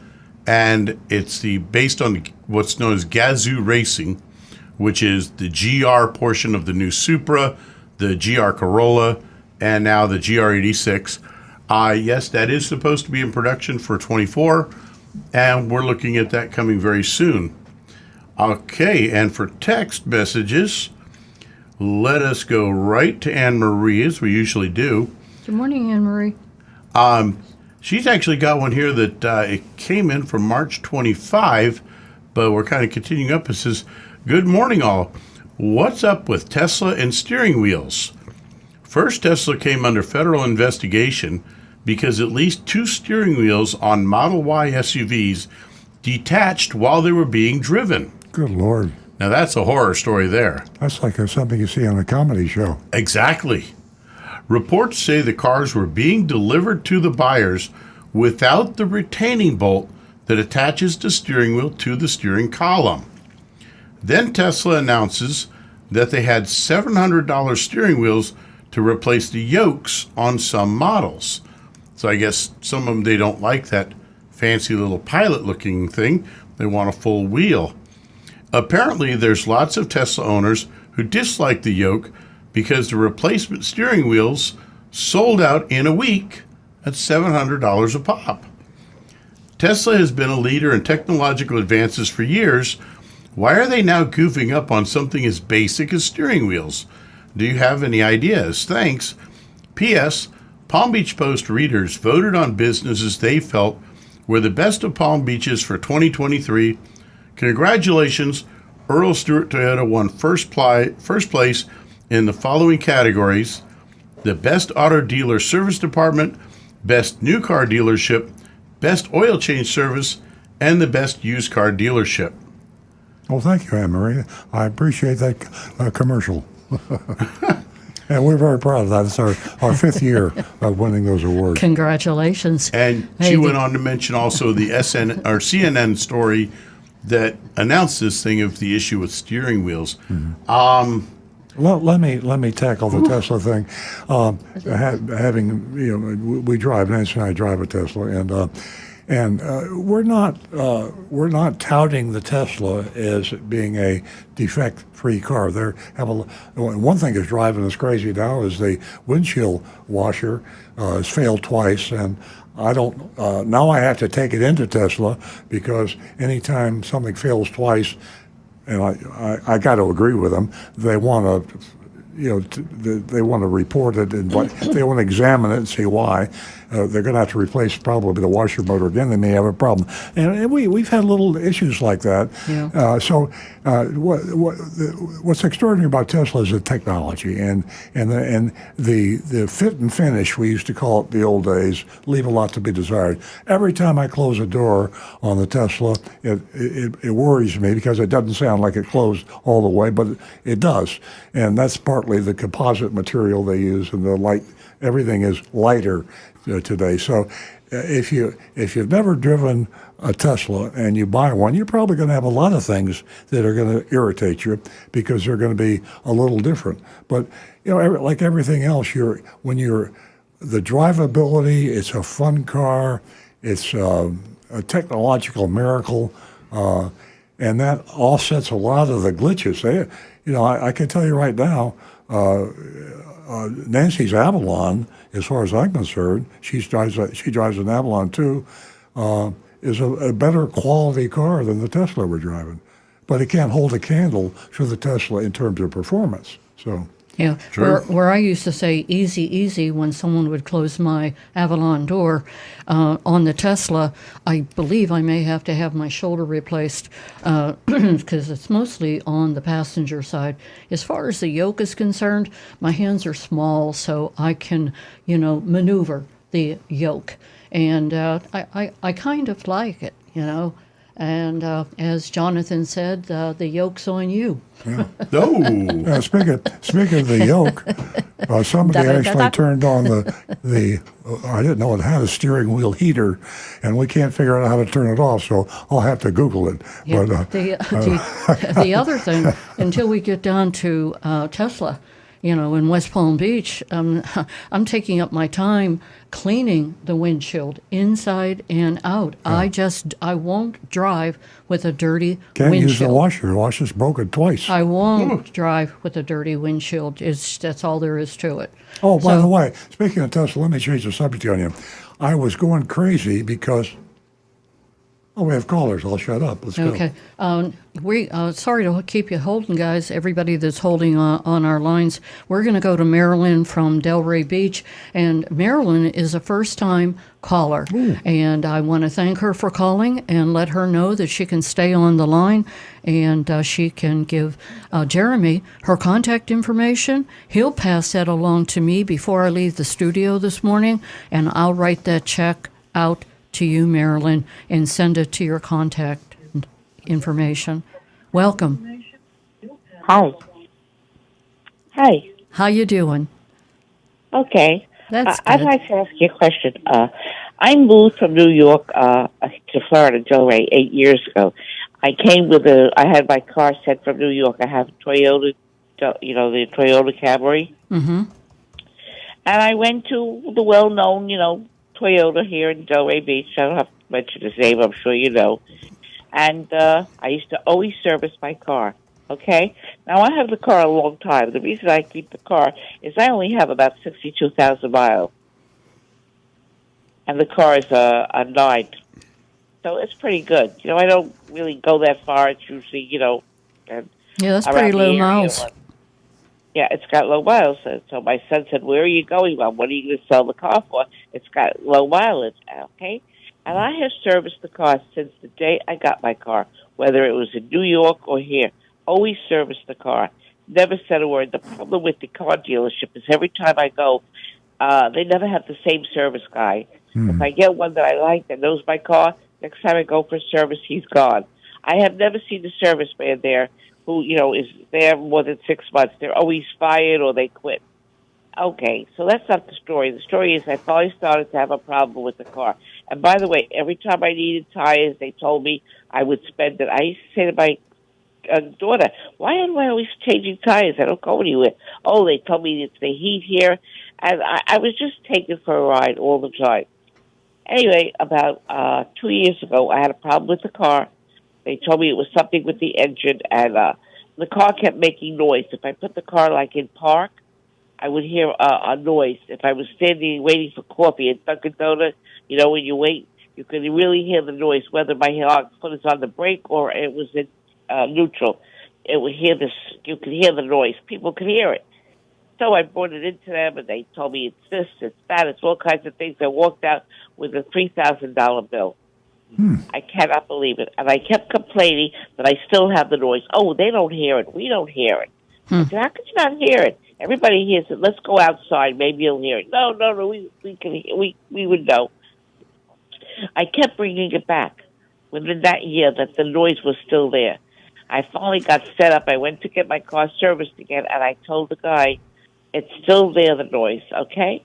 and it's based on what's known as Gazoo Racing, which is the GR portion of the new Supra, the GR Corolla, and now the GR86. Yes, that is supposed to be in production for 24, and we're looking at that coming very soon. Okay, and for text messages, let us go right to Anne Marie, as we usually do. Good morning, Anne Marie. She's actually got one here that it came in from March 25, but we're kind of continuing up. It says, "Good morning, all. What's up with Tesla and steering wheels? First, Tesla came under federal investigation because at least 2 steering wheels on Model Y SUVs detached while they were being driven." Good Lord. Now, that's a horror story there. That's like something you see on a comedy show. Exactly. Reports say the cars were being delivered to the buyers without the retaining bolt that attaches the steering wheel to the steering column. Then Tesla announces that they had $700 steering wheels to replace the yokes on some models. So I guess some of them, they don't like that fancy little pilot-looking thing. They want a full wheel. Apparently, there's lots of Tesla owners who dislike the yoke because the replacement steering wheels sold out in a week at $700 a pop. Tesla has been a leader in technological advances for years. Why are they now goofing up on something as basic as steering wheels? Do you have any ideas? Thanks. P.S. Palm Beach Post readers voted on businesses they felt were the best of Palm Beaches for 2023. Congratulations, Earl Stewart Toyota won first place in the following categories: the Best Auto Dealer Service Department, Best New Car Dealership, Best Oil Change Service, and the Best Used Car Dealership. Well, thank you, Anne Marie. I appreciate that commercial. And we're very proud of that. It's our 5th year of winning those awards. Congratulations. And she went on to mention also the CNN story that announced this thing of the issue with steering wheels. Mm-hmm. Well, let me tackle the Tesla thing. We drive. Nancy and I drive a Tesla, and we're not touting the Tesla as being a defect-free car. One thing that's driving us crazy now is the windshield washer has failed twice, and I don't. Now I have to take it into Tesla because anytime something fails twice, and I got to agree with them, they want to. They want to report it and they want to examine it and see why. They're going to have to replace probably the washer motor again. They may have a problem, and we've had little issues like that. Yeah. What's extraordinary about Tesla is the technology and the fit and finish, we used to call it the old days, leave a lot to be desired. Every time I close a door on the Tesla, it worries me because it doesn't sound like it closed all the way, but it does, and that's partly the composite material they use and the light. Everything is lighter today. So if you've never driven a Tesla and you buy one, you're probably going to have a lot of things that are going to irritate you because they're going to be a little different. But like everything else, the drivability, it's a fun car, it's a technological miracle, and that offsets a lot of the glitches. I can tell you right now. Nancy's Avalon, as far as I'm concerned, she drives an Avalon too, is a better quality car than the Tesla we're driving, but it can't hold a candle to the Tesla in terms of performance. So, Yeah, True. where I used to say easy, easy when someone would close my Avalon door on the Tesla, I believe I may have to have my shoulder replaced because it's mostly on the passenger side. As far as the yoke is concerned, my hands are small, so I can, maneuver the yoke. And I kind of like it, And as Jonathan said, the yoke's on you. No. Speaking of the yoke, somebody actually turned on the I didn't know it had a steering wheel heater, and we can't figure out how to turn it off, so I'll have to Google it. Yeah, But the other thing, until we get down to Tesla, in West Palm Beach, I'm taking up my time cleaning the windshield inside and out. Yeah. I won't drive with a dirty can't windshield. use the washer. The washer's broken twice. I won't drive with a dirty windshield. That's all there is to it. Oh, by the way, speaking of Tesla, let me change the subject on you. I was going crazy because... Oh, we have callers. I'll shut up. Let's go. Okay. Sorry to keep you holding, guys. Everybody that's holding on our lines, we're going to go to Marilyn from Delray Beach. And Marilyn is a first-time caller. Ooh. And I want to thank her for calling and let her know that she can stay on the line and she can give Jeremy her contact information. He'll pass that along to me before I leave the studio this morning, and I'll write that check out to you, Marilyn, and send it to your contact information. Welcome. Hi. Hi. How you doing? Okay. That's I'd good. like to ask you a question. I moved from New York to Florida, Delray, 8 years ago. I had my car sent from New York. I have a Toyota, the Toyota Camry. Mm-hmm. And I went to the well-known, Toyota here in Delray Beach. I don't have to mention his name, I'm sure you know. And I used to always service my car, okay? Now, I have the car a long time. The reason I keep the car is I only have about 62,000 miles. And the car is a 9. So it's pretty good. I don't really go that far. It's usually, and Yeah, that's around pretty the low area. miles. Yeah, it's got low miles. So my son said, "Where are you going, Mom? What are you going to sell the car for?" It's got low mileage, okay? And I have serviced the car since the day I got my car, whether it was in New York or here. Always serviced the car. Never said a word. The problem with the car dealership is every time I go, they never have the same service guy. If I get one that I like that knows my car, next time I go for service, he's gone. I have never seen the service man there who, is there more than 6 months. They're always fired or they quit. Okay, so that's not the story. The story is I finally started to have a problem with the car. And by the way, every time I needed tires, they told me I would spend it. I used to say to my daughter, "Why am I always changing tires? I don't go anywhere." Oh, they told me it's the heat here. And I was just taken for a ride all the time. Anyway, about 2 years ago, I had a problem with the car. They told me it was something with the engine, and the car kept making noise. If I put the car like in park, I would hear a noise. If I was standing waiting for coffee at Dunkin' Donuts, when you wait, you could really hear the noise, whether my foot is on the brake or it was in neutral. It would hear this. You could hear the noise. People could hear it. So I brought it into them, and they told me it's this, it's that, it's all kinds of things. I walked out with a $3,000 bill. I cannot believe it. And I kept complaining that I still have the noise. Oh, they don't hear it. We don't hear it. I said, how could you not hear it? Everybody hears it. Let's go outside. Maybe you'll hear it. No. We would know. I kept bringing it back. Within that year, that the noise was still there. I finally got fed up. I went to get my car serviced again, and I told the guy, it's still there, the noise, okay?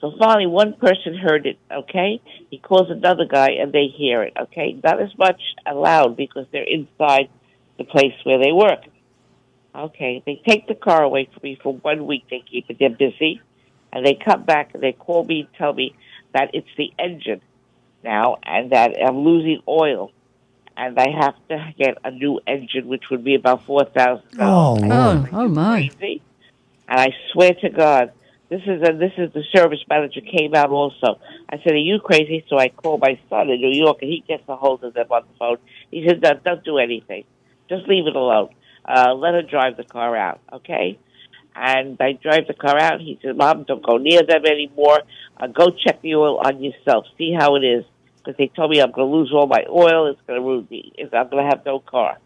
So finally, one person heard it, okay? He calls another guy, and they hear it, okay? Not as much loud because they're inside the place where they work. Okay, they take the car away from me for 1 week. They keep it. They're busy. And they come back, and they call me and tell me that it's the engine now and that I'm losing oil. And I have to get a new engine, which would be about $4,000. Oh, my. Crazy? And I swear to God, this is the service manager came out also. I said, "Are you crazy?" So I called my son in New York, and he gets a hold of them on the phone. He said, "No, don't do anything. Just leave it alone. Let her drive the car out, okay?" And I drive the car out. He said, Mom, don't go near them anymore. Go check the oil on yourself. See how it is. Because they told me I'm going to lose all my oil. It's going to ruin me. I'm going to have no car.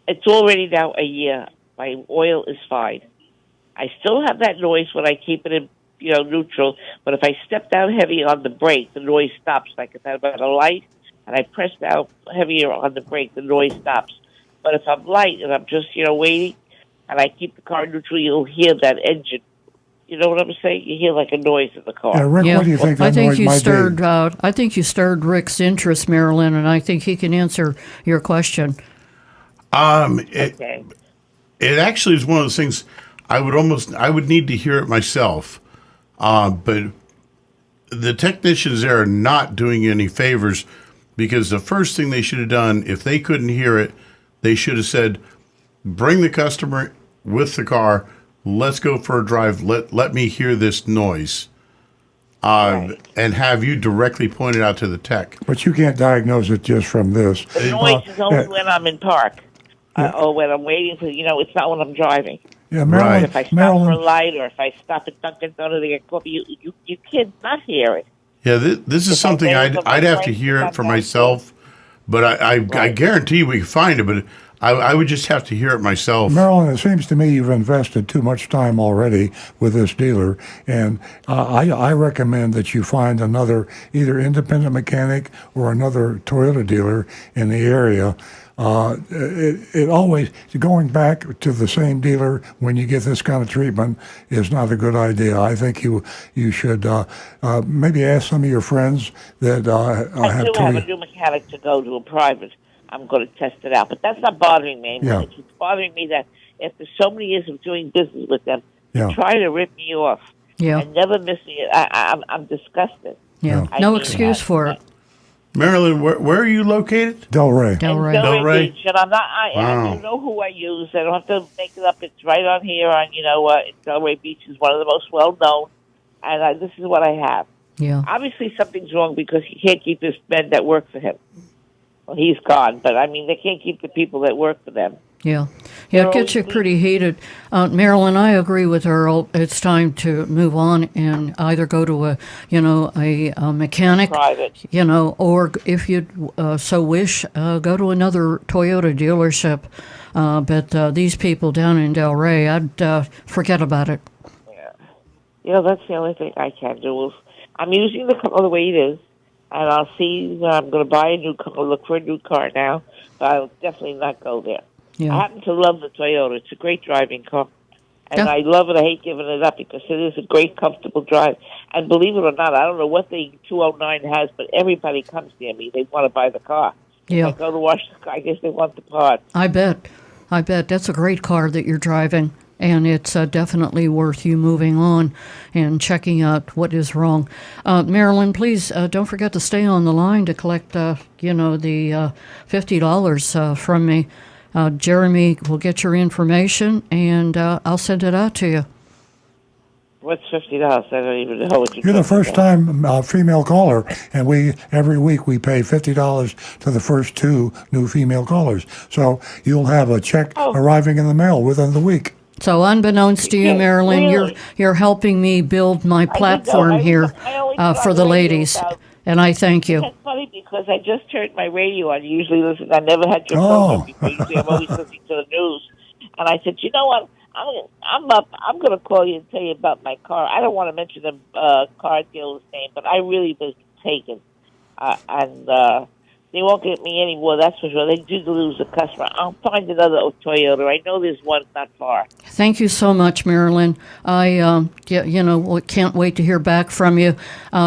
It's already now a year. My oil is fine. I still have that noise when I keep it in, neutral. But if I step down heavy on the brake, the noise stops. Like if I'm at a light and I press down heavier on the brake, the noise stops. But if I'm light and I'm just, waiting, and I keep the car neutral, you'll hear that engine. You know what I'm saying? You hear like a noise in the car. Yeah, Rick, what do you think that noise might be? I think you stirred Rick's interest, Marilyn, and I think he can answer your question. Okay. It actually is one of those things I would need to hear it myself. But the technicians there are not doing you any favors, because the first thing they should have done, if they couldn't hear it, they should have said, bring the customer with the car. Let's go for a drive. Let me hear this noise. Right. And have you directly pointed out to the tech. But you can't diagnose it just from this. The noise is only when I'm in park. Or when I'm waiting for, it's not when I'm driving. Yeah, Marilyn. If I stop for a light or if I stop at Dunkin' Donuts to get coffee, you can't not hear it. Yeah, this is something I'd have to hear it for myself, but I guarantee we can find it, but I would just have to hear it myself. Marilyn, it seems to me you've invested too much time already with this dealer, and I recommend that you find another either independent mechanic or another Toyota dealer in the area. It always, going back to the same dealer when you get this kind of treatment is not a good idea. I think you should maybe ask some of your friends that have have a new mechanic to go to a private. I'm going to test it out. But that's not bothering me. Yeah. It's bothering me that after so many years of doing business with them, Yeah. they try to rip me off. Yeah. And never missing it. I'm disgusted. Yeah. Yeah. No excuse for it. Marilyn, where are you located? Delray. Delray Beach. And I'm not, Wow. you know who I use. I don't have to make it up. It's right on here on, Delray Beach is one of the most well-known. And this is what I have. Yeah. Obviously, something's wrong because he can't keep his men that work for him. Well, he's gone, but they can't keep the people that work for them. Yeah. Yeah, it gets you pretty heated. Marilyn, I agree with Earl. It's time to move on and either go to a mechanic, Private. Or if you so wish, go to another Toyota dealership. But these people down in Delray, I'd forget about it. Yeah. That's the only thing I can do. I'm using the car the way it is. And I'll see. I'm going to buy a new car. Look for a new car now, but I'll definitely not go there. Yeah. I happen to love the Toyota. It's a great driving car, and Yeah. I love it. I hate giving it up because it is a great, comfortable drive. And believe it or not, I don't know what the 209 has, but everybody comes near me. They want to buy the car. Yeah. If I go to wash the car, I guess they want the part. I bet. That's a great car that you're driving. And it's definitely worth you moving on and checking out what is wrong. Marilyn, please don't forget to stay on the line to collect, the $50 from me. Jeremy will get your information, and I'll send it out to you. What's $50? I don't even know what You're the first time female caller, and every week we pay $50 to the first 2 new female callers. So you'll have a check arriving in the mail within the week. So unbeknownst to you, Marilyn, really? you're helping me build my platform here for the ladies, and I thank you. That's funny because I just turned my radio on. Usually listen. I never had your program before. Usually I'm always listening to the news. And I said, you know what? I'm going to call you and tell you about my car. I don't want to mention the car dealer's name, but I really was taken. And they won't get me anymore, that's for sure. They do lose a customer. I'll find another Toyota. I know there's one not far. Thank you so much, Marilyn. I can't wait to hear back from you.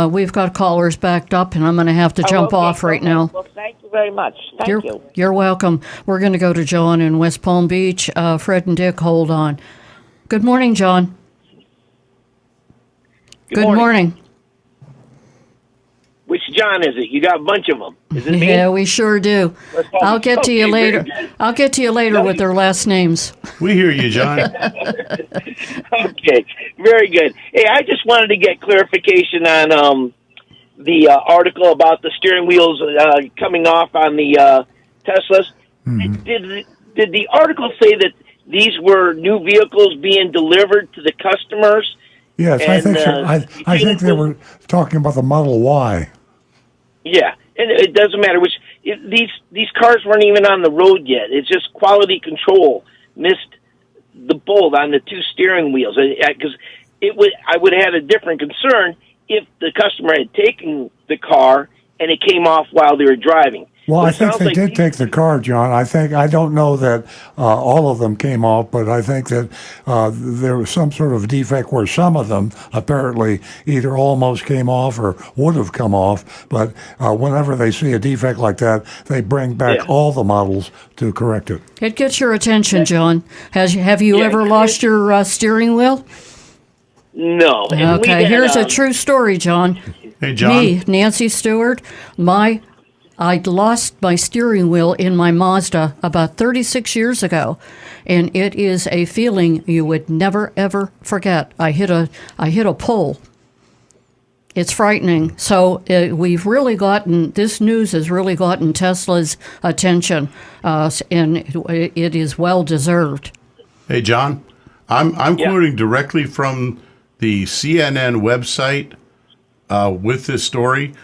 We've got callers backed up, and I'm going to have to jump off right now. Well, thank you very much. Thank you. You're welcome. We're going to go to John in West Palm Beach. Fred and Dick, hold on. Good morning, John. Good morning. Which John is it? You got a bunch of them. Is it me? Yeah, we sure do. I'll get to you later. I'll get to you later with their last names. We hear you, John. Okay, very good. Hey, I just wanted to get clarification on the article about the steering wheels coming off on the Teslas. Mm-hmm. Did the article say that these were new vehicles being delivered to the customers. Yes, and, I think so. I think they were talking about the Model Y. Yeah, and it doesn't matter which. These cars weren't even on the road yet. It's just quality control missed the bolt on the two steering wheels. Because I would have had a different concern if the customer had taken the car and it came off while they were driving. Well, But I it think sounds they like did take the car, John. I don't know that all of them came off, but I think that there was some sort of defect where some of them apparently either almost came off or would have come off. But whenever they see a defect like that, they bring back all the models to correct it. It gets your attention, John. Have you ever lost your steering wheel? No. And we Okay, had, here's a true story, John. Hey, John. Me, Nancy Stewart, I lost my steering wheel in my Mazda about 36 years ago, and it is a feeling you would never ever forget. I hit a pole. It's frightening. So we've really gotten, this news has really gotten Tesla's attention, and it is well deserved. Hey, John, I'm quoting directly from the CNN website with this story.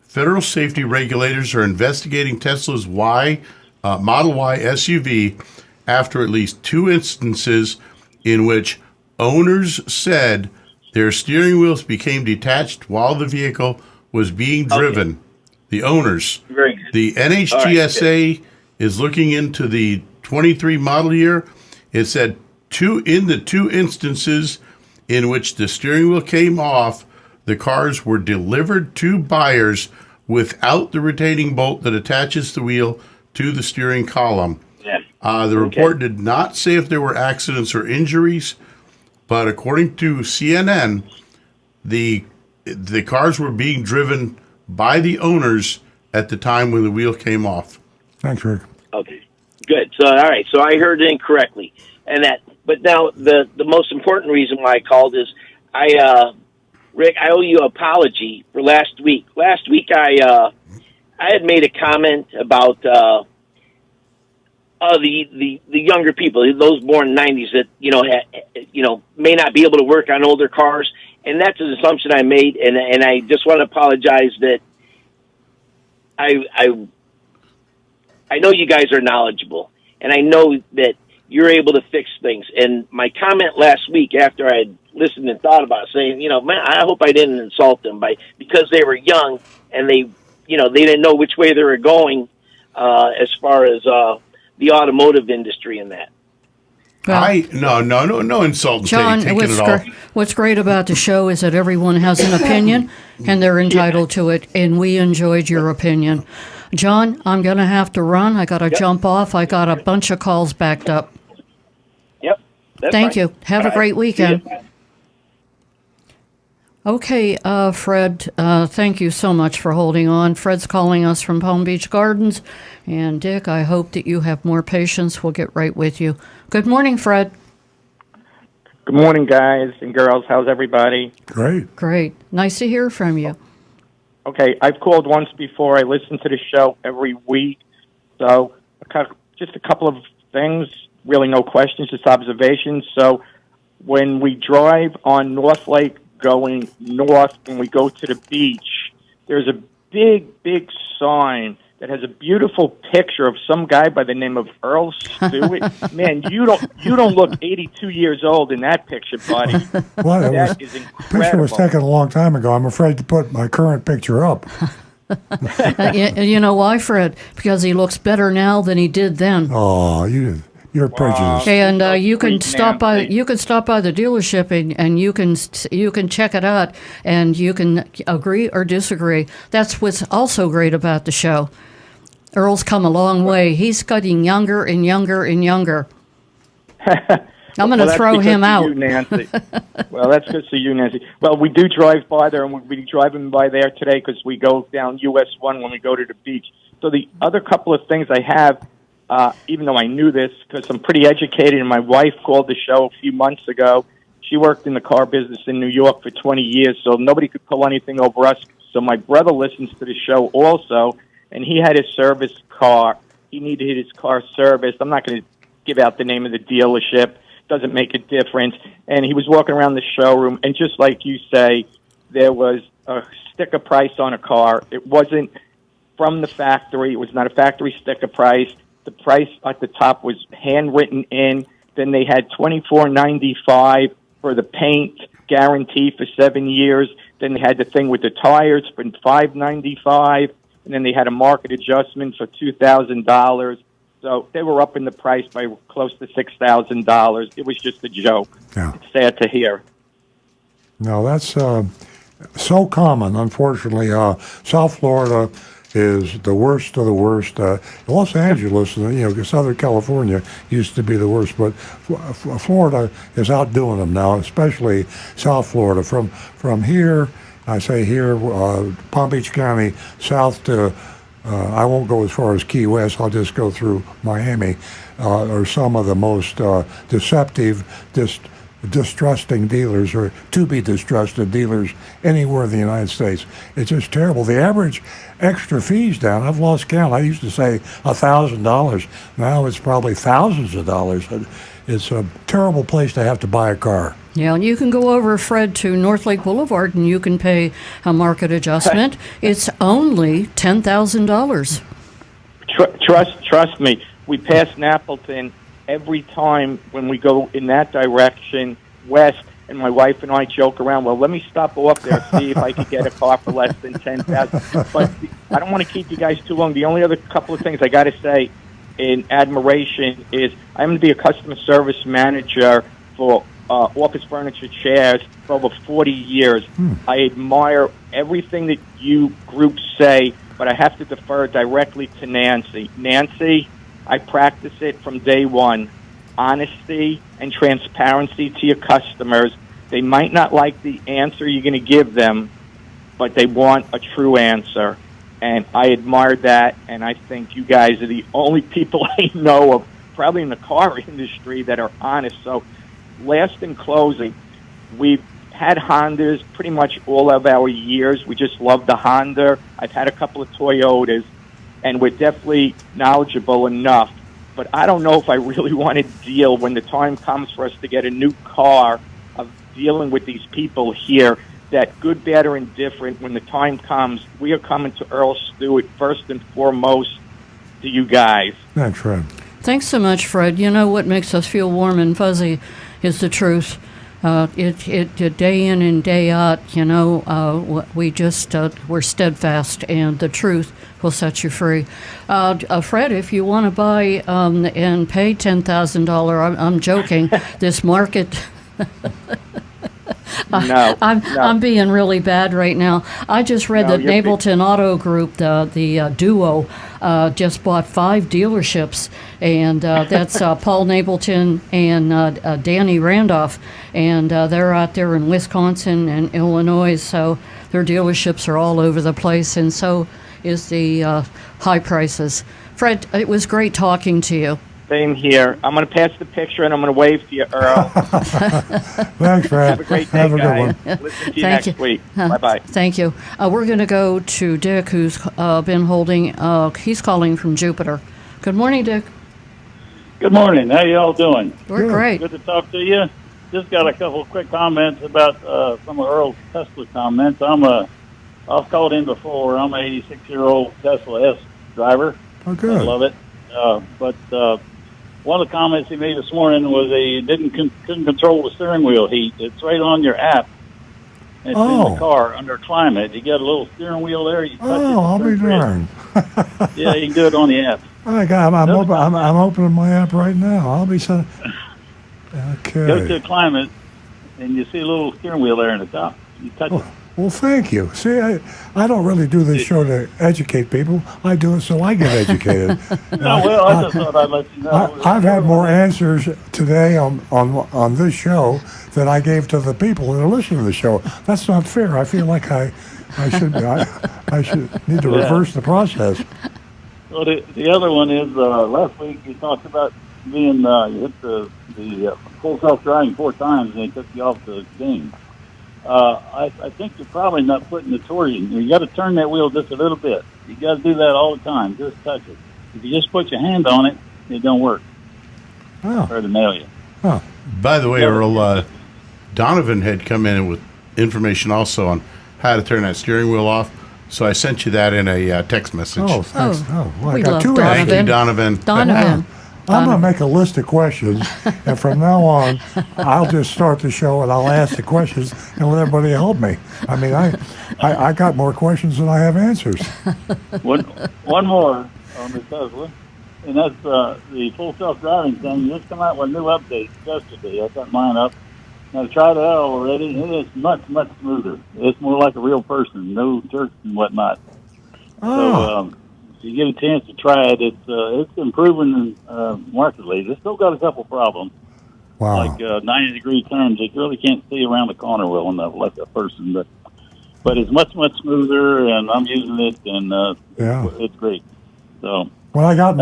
Federal safety regulators are investigating Tesla's Model Y SUV after at least 2 instances in which owners said their steering wheels became detached while the vehicle was being driven. Okay. The owners. Very good. The NHTSA is looking into the 23 model year. It said in the 2 instances in which the steering wheel came off, the cars were delivered to buyers without the retaining bolt that attaches the wheel to the steering column. The report did not say if there were accidents or injuries, but according to CNN, the cars were being driven by the owners at the time when the wheel came off. Thanks, Rick. Okay, good. So, all right. So I heard it incorrectly, but now the most important reason why I called is Rick, I owe you an apology for last week. Last week, I had made a comment about the younger people, those born in the 90s that may not be able to work on older cars, and that's an assumption I made, and I just want to apologize that I know you guys are knowledgeable, and I know that you're able to fix things. And my comment last week after I had listened and thought about it, saying, man, I hope I didn't insult them because they were young and they didn't know which way they were going as far as the automotive industry and that. Well, no insult. John, what's great about the show is that everyone has an opinion and they're entitled to it, and we enjoyed your opinion. John, I'm going to have to run. I got to jump off. I got a bunch of calls backed up. Yep. Thank you. Have a great weekend. Okay, Fred, thank you so much for holding on. Fred's calling us from Palm Beach Gardens. And Dick, I hope that you have more patience. We'll get right with you. Good morning, Fred. Good morning, guys and girls. How's everybody? Great. Great. Nice to hear from you. Okay, I've called once before. I listen to the show every week. So just a couple of things, really no questions, just observations. So when we drive on North Lake going north and we go to the beach, there's a big sign that has a beautiful picture of some guy by the name of Earl Stewart. Man, you don't look 82 years old in that picture, buddy. Well, that is incredible. The picture was taken a long time ago. I'm afraid to put my current picture up. You know why, Fred? Because he looks better now than he did then. Oh, you're prejudiced. And you can stop by the dealership and you can check it out and you can agree or disagree. That's what's also great about the show. Earl's come a long way. He's getting younger and younger and younger. I'm going to throw him out. You, Nancy. Well, that's good to you, Nancy. Well, we do drive by there, and we'll be driving by there today because we go down US 1 when we go to the beach. So the other couple of things I have, even though I knew this because I'm pretty educated, and my wife called the show a few months ago. She worked in the car business in New York for 20 years, so nobody could pull anything over us. So my brother listens to the show also, and he had his service car. He needed his car serviced. I'm not going to give out the name of the dealership. Doesn't make a difference. And he was walking around the showroom, and just like you say, there was a sticker price on a car. It wasn't from the factory. It was not a factory sticker price. The price at the top was handwritten in. Then they had $24.95 for the paint guarantee for 7 years. Then they had the thing with the tires for $5.95, and then they had a market adjustment for $2,000. So they were up in the price by close to $6,000. It was just a joke. Yeah. It's sad to hear. No, that's so common, unfortunately. South Florida is the worst of the worst. Los Angeles, Southern California used to be the worst, but Florida is outdoing them now, especially South Florida. From here, I say here, Palm Beach County, south to, I won't go as far as Key West, I'll just go through Miami, are some of the most deceptive, distrusting dealers, or to be distrusted dealers anywhere in the United States. It's just terrible. The average extra fees down, I've lost count. I used to say $1,000. Now it's probably thousands of dollars. It's a terrible place to have to buy a car. Yeah, and you can go over, Fred, to North Lake Boulevard, and you can pay a market adjustment. It's only $10,000. Trust me. We pass Napleton every time when we go in that direction west, and my wife and I joke around, well, let me stop off there, see if I could get a car for less than $10,000. But I don't want to keep you guys too long. The only other couple of things I got to say in admiration is I'm going to be a customer service manager for office furniture chairs for over 40 years. I admire everything that you groups say, but I have to defer directly to Nancy. Nancy, I practice it from day one. Honesty and transparency to your customers. They might not like the answer you're going to give them, but they want a true answer. And I admire that, and I think you guys are the only people I know of, probably in the car industry, that are honest. So last in closing, we've had Hondas pretty much all of our years. We just love the Honda. I've had a couple of Toyotas, and we're definitely knowledgeable enough. But I don't know if I really want to deal when the time comes for us to get a new car, of dealing with these people here, that good, bad, or indifferent, when the time comes, we are coming to Earl Stewart first and foremost to you guys. Thanks, Fred. Thanks so much, Fred. You know what makes us feel warm and fuzzy is the truth. It day in and day out, we just, we're steadfast, and the truth will set you free. Fred, if you want to buy and pay $10,000, I'm joking, this market... No, I'm being really bad right now. I just read that Napleton Auto Group, the duo, just bought 5 dealerships, and that's Paul Napleton and Danny Randolph, and they're out there in Wisconsin and Illinois, so their dealerships are all over the place, and so is the high prices. Fred, it was great talking to you. Same here. I'm going to pass the picture, and I'm going to wave to you, Earl. Thanks, Fred. Have a great day, Have a guys. good one. Listen to you next week. Bye-bye. Thank you. We're going to go to Dick, who's been holding, he's calling from Jupiter. Good morning, Dick. Good morning. How you all doing? We're great. Good to talk to you. Just got a couple of quick comments about some of Earl's Tesla comments. I've called in before. I'm an 86-year-old Tesla S driver. Oh, good. I love it. But one of the comments he made this morning was he couldn't control the steering wheel heat. It's right on your app. It's in the car under climate. You got a little steering wheel there. You touch it. I'll be darned. Yeah, you can do it on the app. I'm opening my app right now. I'll be so. Okay. Go to climate, and you see a little steering wheel there in the top. You touch it. Well, thank you. See, I don't really do this show to educate people. I do it so I get educated. I just thought I'd let you know. I've had more answers today on this show than I gave to the people that are listening to the show. That's not fair. I feel like I should need to reverse the process. Well, the other one is last week you talked about being you hit the full self-driving 4 times and they took you off the game. I think you're probably not putting the torque in. You got to turn that wheel just a little bit. You got to do that all the time. Just touch it. If you just put your hand on it, it don't work. or to mail you. Huh. By the way, Earl, Donovan had come in with information also on how to turn that steering wheel off. So I sent you that in a text message. Oh, thanks. Well, I we got love two Donovan. Thank you, Donovan. Donovan. I'm going to make a list of questions, and from now on, I'll just start the show and I'll ask the questions and let everybody help me. I mean, I got more questions than I have answers. One more on the Tesla, and that's the full self-driving thing. You just come out with a new update yesterday. I got mine up. And I tried it out already. It is much, much smoother. It's more like a real person, no jerks and whatnot. So if you get a chance to try it, it's improving markedly. It's still got a couple problems. Wow. Like 90-degree turns. You really can't see around the corner well enough like a person. But it's much, much smoother, and I'm using it, and it's great. So When I got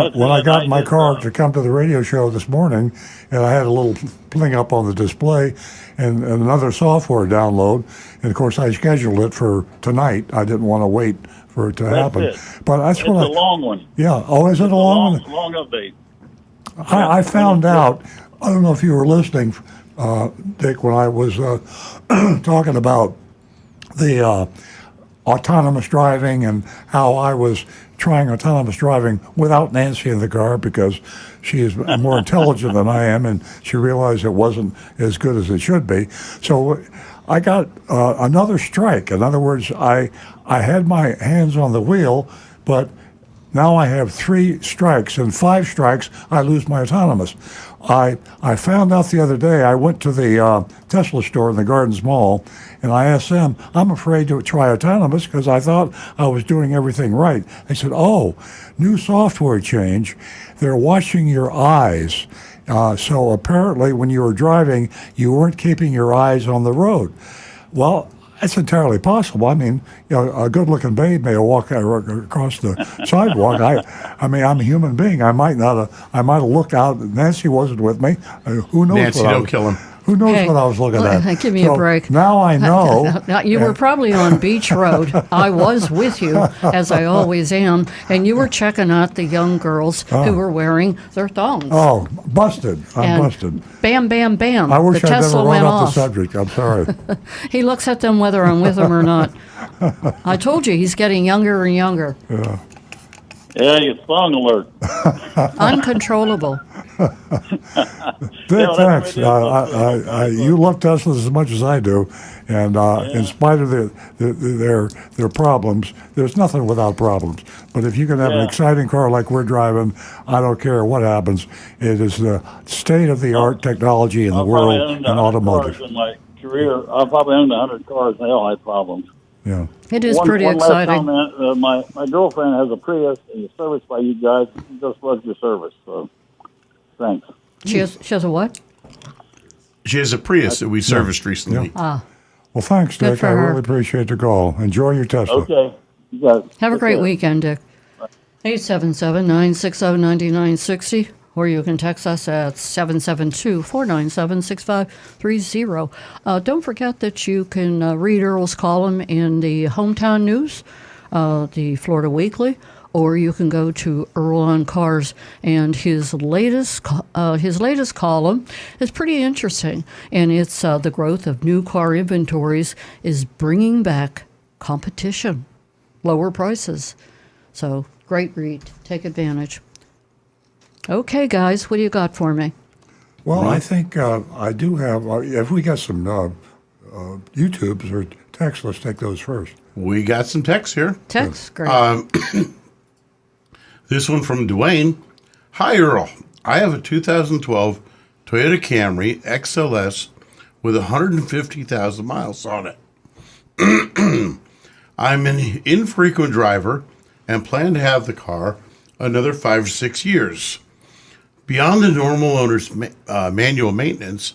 in my car to come to the radio show this morning, and I had a little thing up on the display and another software download, and of course I scheduled it for tonight. I didn't want to wait for it to happen. It. But that's it's what a long one. Yeah. Oh, is it a long one? Long update. I found out. I don't know if you were listening, Dick, when I was talking about the autonomous driving and how I was trying autonomous driving without Nancy in the car because she is more intelligent than I am, and she realized it wasn't as good as it should be. So I got another strike. In other words, I had my hands on the wheel, but now I have 3 strikes, and 5 strikes, I lose my autonomous. I found out the other day, I went to the Tesla store in the Gardens Mall, and I asked them, I'm afraid to try autonomous because I thought I was doing everything right. They said, oh, new software change. They're watching your eyes. So apparently when you were driving, you weren't keeping your eyes on the road. Well, that's entirely possible. I mean, a good-looking babe may walk across the sidewalk. I mean, I'm a human being. I might have looked out. Nancy wasn't with me. Who knows? Nancy, don't kill him. Who knows what I was looking at? Give me a break. Now I know. Now, you were probably on Beach Road. I was with you, as I always am, and you were checking out the young girls who were wearing their thongs. Oh, busted. I'm busted. Bam, bam, bam. I wish the I'd Tesla never brought went up off. the subject. I'm sorry. He looks at them whether I'm with him or not. I told you, he's getting younger and younger. Yeah. Yeah, you thong alert. Uncontrollable. Dick, thanks. You love Teslas as much as I do, and in spite of their problems, there's nothing without problems. But if you can have an exciting car like we're driving, I don't care what happens. It is the state-of-the-art technology in the world in automotive. In my career, I've probably owned 100 cars, and they all had problems. Yeah. It is pretty exciting. Last comment, my girlfriend has a Prius, and it's serviced by you guys. She just loves your service, so thanks. She has a what? She has a Prius that we serviced recently. Ah. Well, thanks, Good Dick. for I her. really appreciate the call. Enjoy your Tesla. Okay. You guys. Have a great weekend, Dick. 877-960-9960, or you can text us at 772-497-6530. Don't forget that you can read Earl's column in the Hometown News, the Florida Weekly, or you can go to Earl on Cars, and his latest column is pretty interesting, and it's the growth of new car inventories is bringing back competition, lower prices. So great read. Take advantage. Okay, guys, what do you got for me? Well, I think I do have. If we got some YouTubes or texts, let's take those first. We got some texts here. Text, great. This one from Dwayne. Hi, Earl. I have a 2012 Toyota Camry XLS with 150,000 miles on it. I'm an infrequent driver and plan to have the car another 5 or 6 years. Beyond the normal owner's manual maintenance,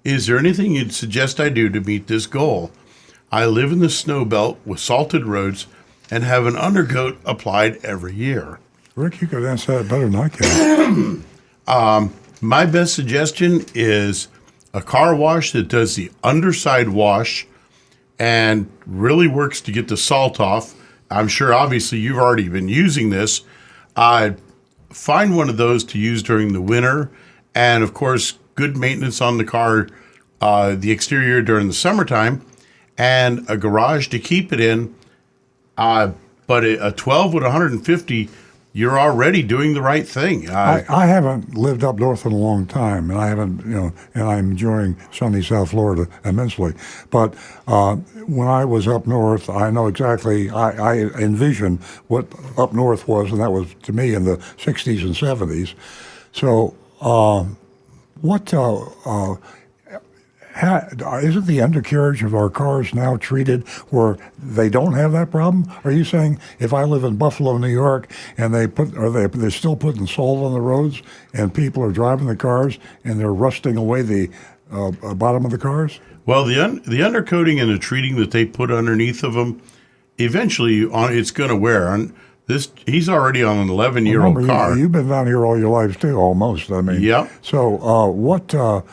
is there anything you'd suggest I do to meet this goal? I live in the snow belt with salted roads and have an undercoat applied every year. Rick, you could answer that better than I can. My best suggestion is a car wash that does the underside wash and really works to get the salt off. I'm sure, obviously, you've already been using this. Find one of those to use during the winter and of course, good maintenance on the car, the exterior during the summertime, and a garage to keep it in. But a 12 with 150, you're already doing the right thing. I haven't lived up north in a long time, and I haven't, and I'm enjoying sunny South Florida immensely. But when I was up north, I know exactly, I envisioned what up north was, and that was, to me, in the 60s and 70s. So isn't the undercarriage of our cars now treated where they don't have that problem? Are you saying if I live in Buffalo, New York, and they're still putting salt on the roads, and people are driving the cars and they're rusting away the bottom of the cars? Well, the undercoating and the treating that they put underneath of them, eventually it's going to wear. And he's already on an 11-year-old car. You've been down here all your lives too, almost. I mean, yeah. So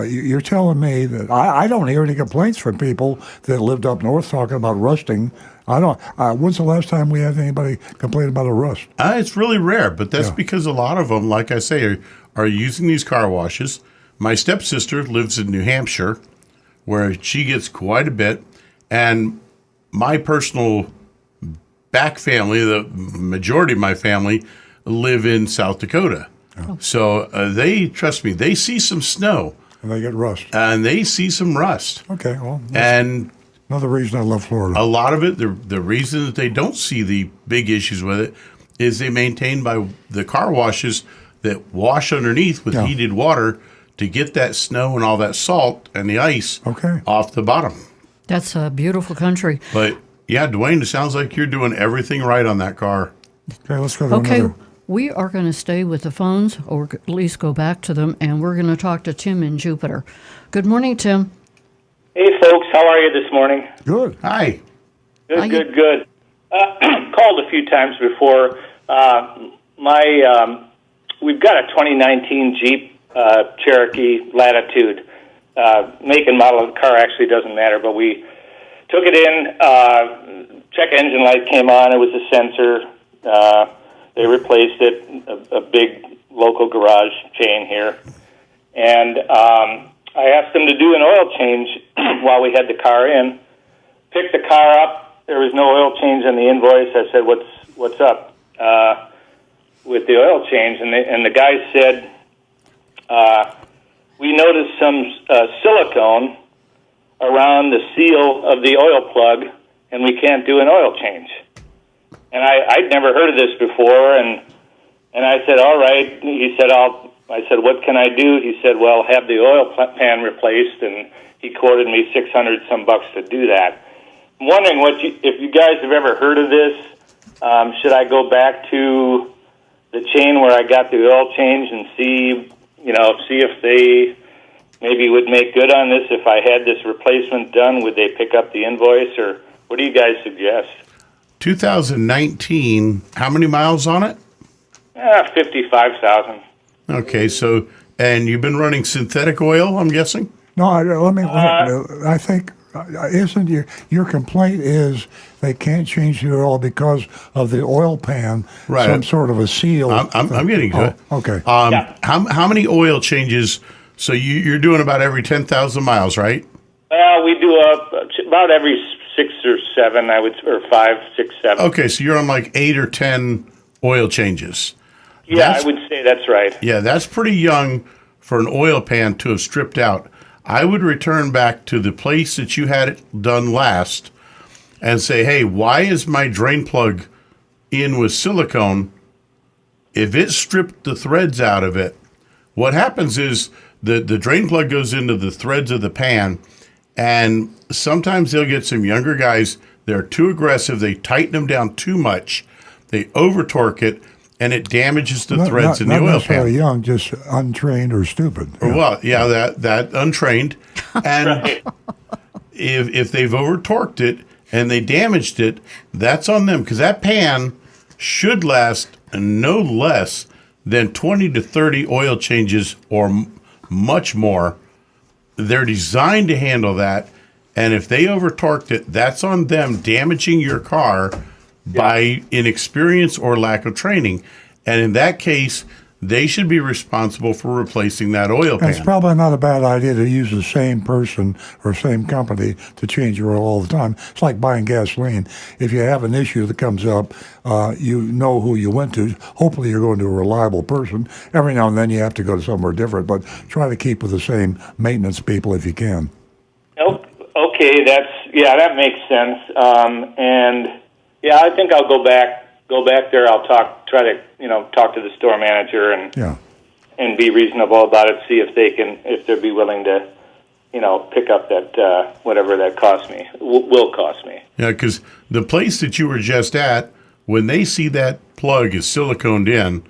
you're telling me that I don't hear any complaints from people that lived up north talking about rusting. I don't. When's the last time we had anybody complain about a rust? It's really rare, but that's because a lot of them, like I say, are using these car washes. My stepsister lives in New Hampshire, where she gets quite a bit, and my personal back family, the majority of my family, live in South Dakota. Oh. So trust me, they see some snow. And they get rust. And they see some rust. Okay, well, and another reason I love Florida. A lot of it, the reason that they don't see the big issues with it is they maintained by the car washes that wash underneath with heated water to get that snow and all that salt and the ice off the bottom. That's a beautiful country. But, yeah, Dwayne, it sounds like you're doing everything right on that car. Okay, let's go to another. We are going to stay with the phones, or at least go back to them, and we're going to talk to Tim in Jupiter. Good morning, Tim. Hey, folks. How are you this morning? Good. Hi. Good. Called a few times before. We've got a 2019 Jeep Cherokee Latitude. Make and model of the car actually doesn't matter, but we took it in. Check engine light came on. It was a sensor. They replaced it, a big local garage chain here. And I asked them to do an oil change while we had the car in. Picked the car up. There was no oil change on the invoice. I said, what's up with the oil change? And the guy said, we noticed some silicone around the seal of the oil plug, and we can't do an oil change. And I'd never heard of this before, and I said, all right. He said, I said, what can I do? He said, well, have the oil pan replaced, and he quoted me $600 some bucks to do that. I'm wondering if you guys have ever heard of this. Should I go back to the chain where I got the oil change and see if they maybe would make good on this? If I had this replacement done, would they pick up the invoice, or what do you guys suggest? 2019, how many miles on it? 55,000. Okay, so, and you've been running synthetic oil, I'm guessing? No, I think, isn't your complaint is they can't change the oil because of the oil pan, right? Some sort of a seal. I'm getting to it. Okay. How many oil changes? So you're doing about every 10,000 miles, right? Well, we do about every 6 or 7, or 5, 6, 7. Okay, so you're on like 8 or 10 oil changes. Yeah, I would say that's right. Yeah, that's pretty young for an oil pan to have stripped out. I would return back to the place that you had it done last and say, hey, why is my drain plug in with silicone? If it stripped the threads out of it, what happens is the drain plug goes into the threads of the pan, and sometimes they'll get some younger guys, they're too aggressive, they tighten them down too much, they over-torque it, and it damages the threads in the oil pan. Not necessarily young, just untrained or stupid. Yeah. Well, yeah, that untrained. And right. if they've over-torqued it and they damaged it, that's on them, because that pan should last no less than 20 to 30 oil changes or much more. They're designed to handle that, and if they over-torqued it, that's on them damaging your car by inexperience or lack of training. And in that case, they should be responsible for replacing that oil pan. It's probably not a bad idea to use the same person or same company to change your oil all the time. It's like buying gasoline. If you have an issue that comes up, you know who you went to. Hopefully you're going to a reliable person. Every now and then you have to go to somewhere different, but try to keep with the same maintenance people if you can. Okay, that makes sense. And yeah, I think I'll go back there. I'll try to talk to the store manager and be reasonable about it. See if they'd be willing to pick up that whatever that cost me will cost me. Yeah, because the place that you were just at, when they see that plug is siliconed in,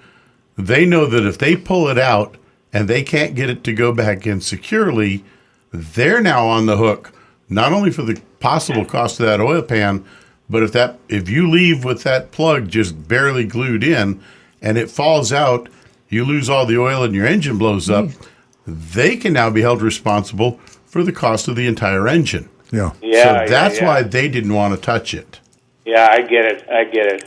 they know that if they pull it out and they can't get it to go back in securely, they're now on the hook, not only for the possible cost of that oil pan, but if you leave with that plug just barely glued in and it falls out, you lose all the oil and your engine blows up, they can now be held responsible for the cost of the entire engine. Yeah. So that's why they didn't want to touch it. Yeah, I get it.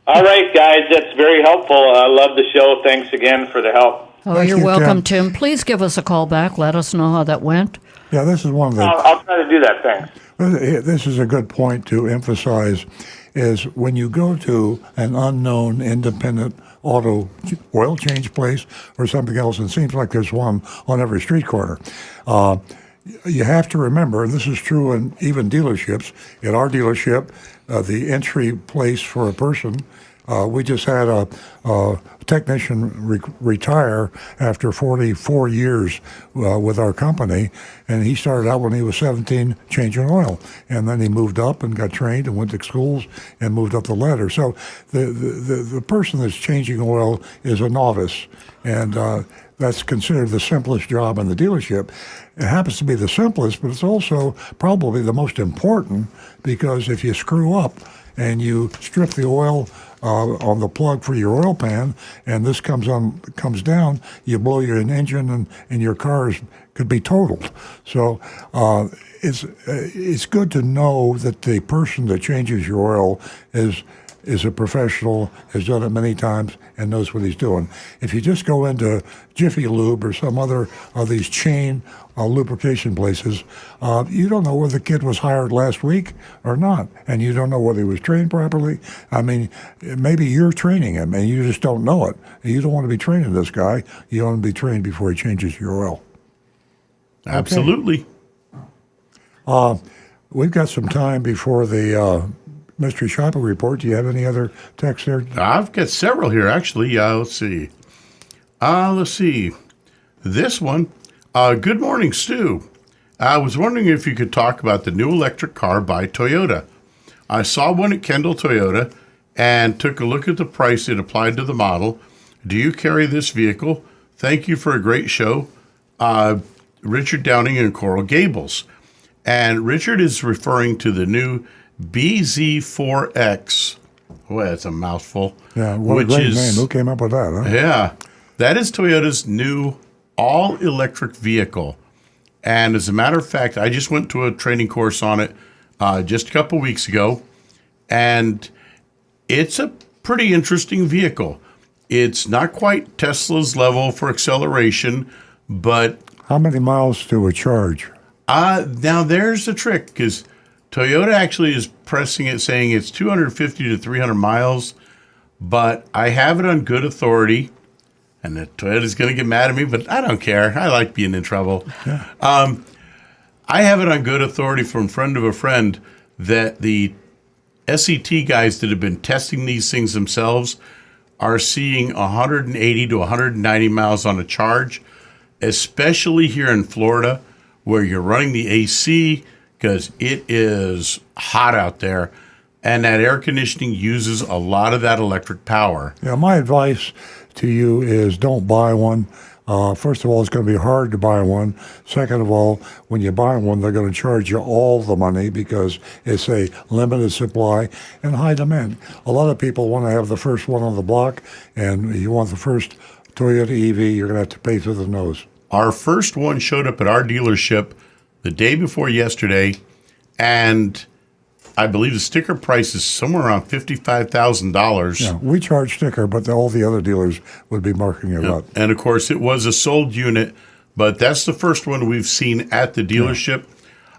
All right, guys, that's very helpful. I love the show. Thanks again for the help. Oh, you're welcome, Tim. Please give us a call back. Let us know how that went. Yeah, this is one of the... I'll try to do that. Thanks. This is a good point to emphasize, is when you go to an unknown independent auto oil change place or something else, and it seems like there's one on every street corner, you have to remember, and this is true in even dealerships, in our dealership, the entry place for a person, we just had a technician retire after 44 years with our company, and he started out when he was 17 changing oil, and then he moved up and got trained and went to schools and moved up the ladder. So the person that's changing oil is a novice, and that's considered the simplest job in the dealership. It happens to be the simplest, but it's also probably the most important, because if you screw up and you strip the oil on the plug for your oil pan, and this comes down, you blow your engine, and your car could be totaled. So it's good to know that the person that changes your oil is a professional, has done it many times, and knows what he's doing. If you just go into Jiffy Lube or some other of these chain lubrication places, you don't know whether the kid was hired last week or not, and you don't know whether he was trained properly. I mean, maybe you're training him, and you just don't know it. You don't want to be training this guy. You want to be trained before he changes your oil. Absolutely. Okay. We've got some time before the mystery shopping report. Do you have any other text there? I've got several here, actually. Let's see. This one. Good morning, Stu. I was wondering if you could talk about the new electric car by Toyota. I saw one at Kendall Toyota and took a look at the price it applied to the model. Do you carry this vehicle? Thank you for a great show. Richard Downing in Coral Gables. And Richard is referring to the new BZ4X. Boy, that's a mouthful. Yeah, what a great name. Who came up with that, huh? Yeah. That is Toyota's new all-electric vehicle. And as a matter of fact, I just went to a training course on it just a couple weeks ago, and it's a pretty interesting vehicle. It's not quite Tesla's level for acceleration, but... How many miles do it charge? Now, there's the trick, because Toyota actually is pressing it, saying it's 250 to 300 miles, but I have it on good authority, and the Toyota's going to get mad at me, but I don't care. I like being in trouble. Yeah. I have it on good authority from a friend of a friend that the SET guys that have been testing these things themselves are seeing 180 to 190 miles on a charge, especially here in Florida, where you're running the AC because it is hot out there, and that air conditioning uses a lot of that electric power. Yeah, my advice to you is don't buy one. First of all, it's going to be hard to buy one. Second of all, when you buy one, they're going to charge you all the money because it's a limited supply and high demand. A lot of people want to have the first one on the block, and if you want the first Toyota EV, you're going to have to pay through the nose. Our first one showed up at our dealership the day before yesterday, and I believe the sticker price is somewhere around $55,000. Yeah, we charge sticker, but all the other dealers would be marking it up. And of course, it was a sold unit, but that's the first one we've seen at the dealership.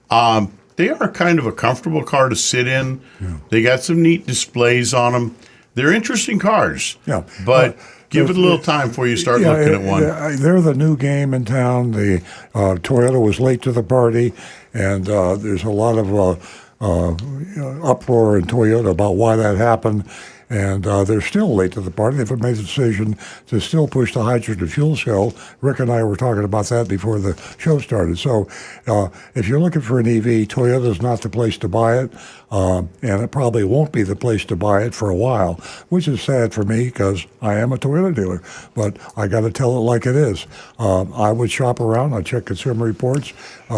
They are kind of a comfortable car to sit in. Yeah. They got some neat displays on them. They're interesting cars. Yeah, but give it a little time before you start looking at one. They're the new game in town. The Toyota was late to the party, and there's a lot of uproar in Toyota about why that happened. And they're still late to the party. They've made the decision to still push the hydrogen fuel cell. Rick and I were talking about that before the show started. So if you're looking for an EV, Toyota's not the place to buy it, and it probably won't be the place to buy it for a while, which is sad for me because I am a Toyota dealer. But I got to tell it like it is. I would shop around. I check Consumer Reports.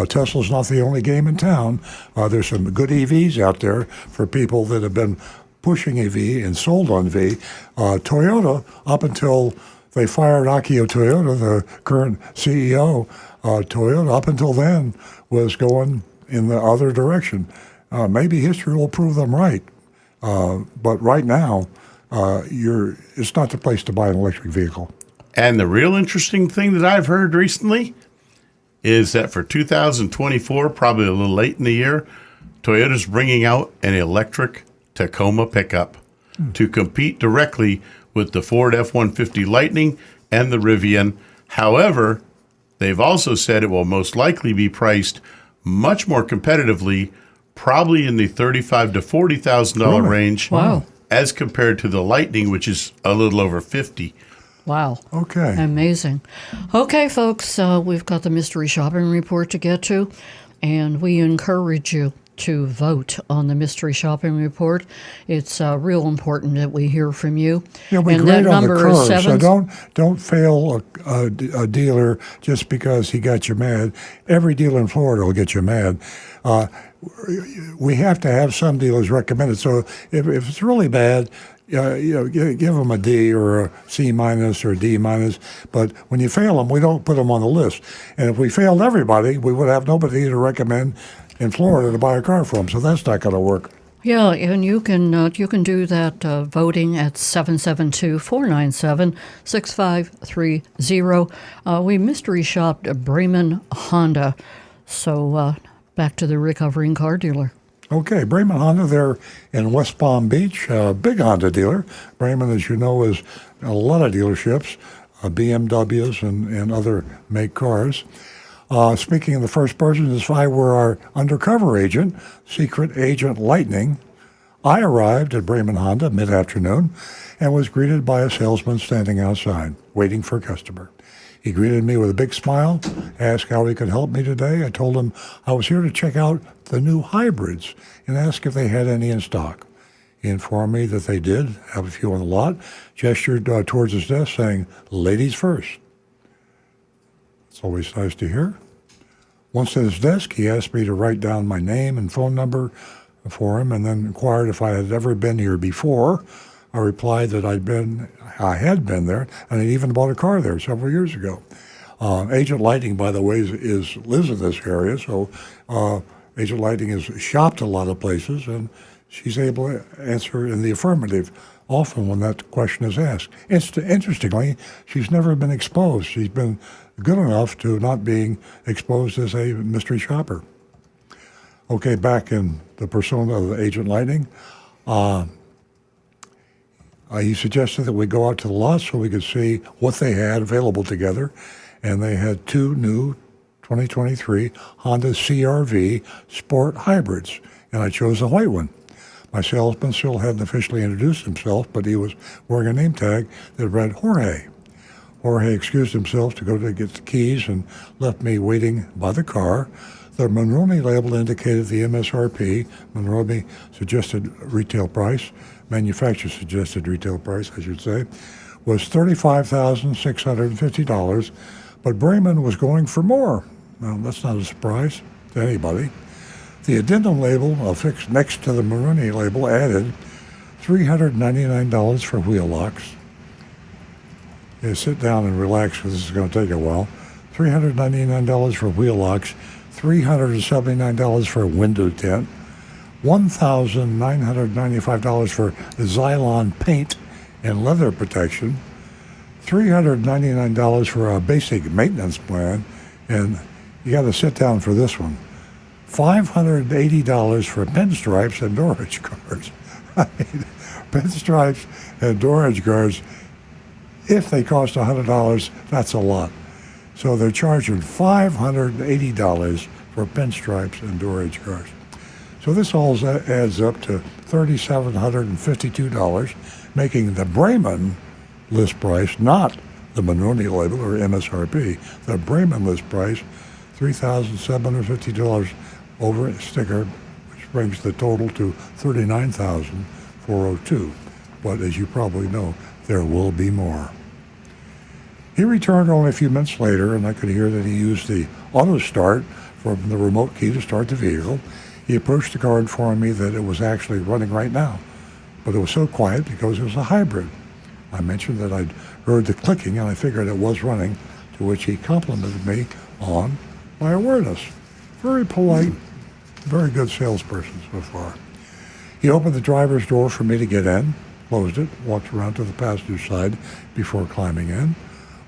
Tesla's not the only game in town. There's some good EVs out there for people that have been pushing EV and sold on V. Toyota, up until they fired Akio Toyoda, the current CEO, Toyota, up until then, was going in the other direction. Maybe history will prove them right. But right now, it's not the place to buy an electric vehicle. And the real interesting thing that I've heard recently is that for 2024, probably a little late in the year, Toyota's bringing out an electric Tacoma pickup to compete directly with the Ford F-150 Lightning and the Rivian. However, they've also said it will most likely be priced much more competitively, probably in the $35,000 to $40,000 range, as compared to the Lightning, which is a little over $50,000. Wow. Okay. Amazing. Okay, folks, we've got the mystery shopping report to get to, and we encourage you to vote on the mystery shopping report. It's real important that we hear from you. Yeah, we grade on the curve, so don't fail a dealer just because he got you mad. Every dealer in Florida will get you mad. We have to have some dealers recommended. So if it's really bad, give them a D or a C minus or a D minus. But when you fail them, we don't put them on the list. And if we failed everybody, we would have nobody to recommend in Florida to buy a car from. So that's not going to work. Yeah, and you can do that voting at 772-497-6530. We mystery shopped Braman Honda. So back to the recovering car dealer. Okay, Braman Honda, they're in West Palm Beach, big Honda dealer. Braman, as you know, is a lot of dealerships, BMWs and other make cars. Speaking in the first person, as if I were our undercover agent, Secret Agent Lightning, I arrived at Braman Honda mid-afternoon and was greeted by a salesman standing outside, waiting for a customer. He greeted me with a big smile, asked how he could help me today. I told him I was here to check out the new hybrids and ask if they had any in stock. He informed me that they did have a few on the lot, gestured towards his desk saying, "Ladies first." It's always nice to hear. Once at his desk, he asked me to write down my name and phone number for him and then inquired if I had ever been here before. I replied that I had been there, and I even bought a car there several years ago. Agent Lightning, by the way, lives in this area, so Agent Lightning has shopped a lot of places, and she's able to answer in the affirmative often when that question is asked. Interestingly, she's never been exposed. She's been good enough to not being exposed as a mystery shopper. Okay, back in the persona of Agent Lightning, he suggested that we go out to the lot so we could see what they had available together, and they had two new 2023 Honda CR-V Sport Hybrids, and I chose the white one. My salesman still hadn't officially introduced himself, but he was wearing a name tag that read Jorge. Jorge excused himself to go to get the keys and left me waiting by the car. The Monroe label indicated the MSRP, Monroe suggested retail price, manufacturer suggested retail price, I should say, was $35,650, but Braman was going for more. Well, that's not a surprise to anybody. The addendum label affixed next to the Monroe label added $399 for wheel locks. Yeah, sit down and relax because this is going to take a while. $399 for wheel locks, $379 for a window tint, $1,995 for Xylon paint and leather protection, $399 for a basic maintenance plan, and you got to sit down for this one, $580 for pinstripes and door edge guards. I mean, pinstripes and door edge guards, if they cost $100, that's a lot. So they're charging $580 for pinstripes and door edge guards. So this all adds up to $3,752, making the Braman list price, not the Monroney label or MSRP, the Braman list price, $3,750 over a sticker, which brings the total to $39,402. But as you probably know, there will be more. He returned only a few minutes later, and I could hear that he used the auto start from the remote key to start the vehicle. He approached the car informing me that it was actually running right now, but it was so quiet because it was a hybrid. I mentioned that I'd heard the clicking and I figured it was running, to which he complimented me on my awareness. Very polite, very good salesperson so far. He opened the driver's door for me to get in, closed it, walked around to the passenger side before climbing in.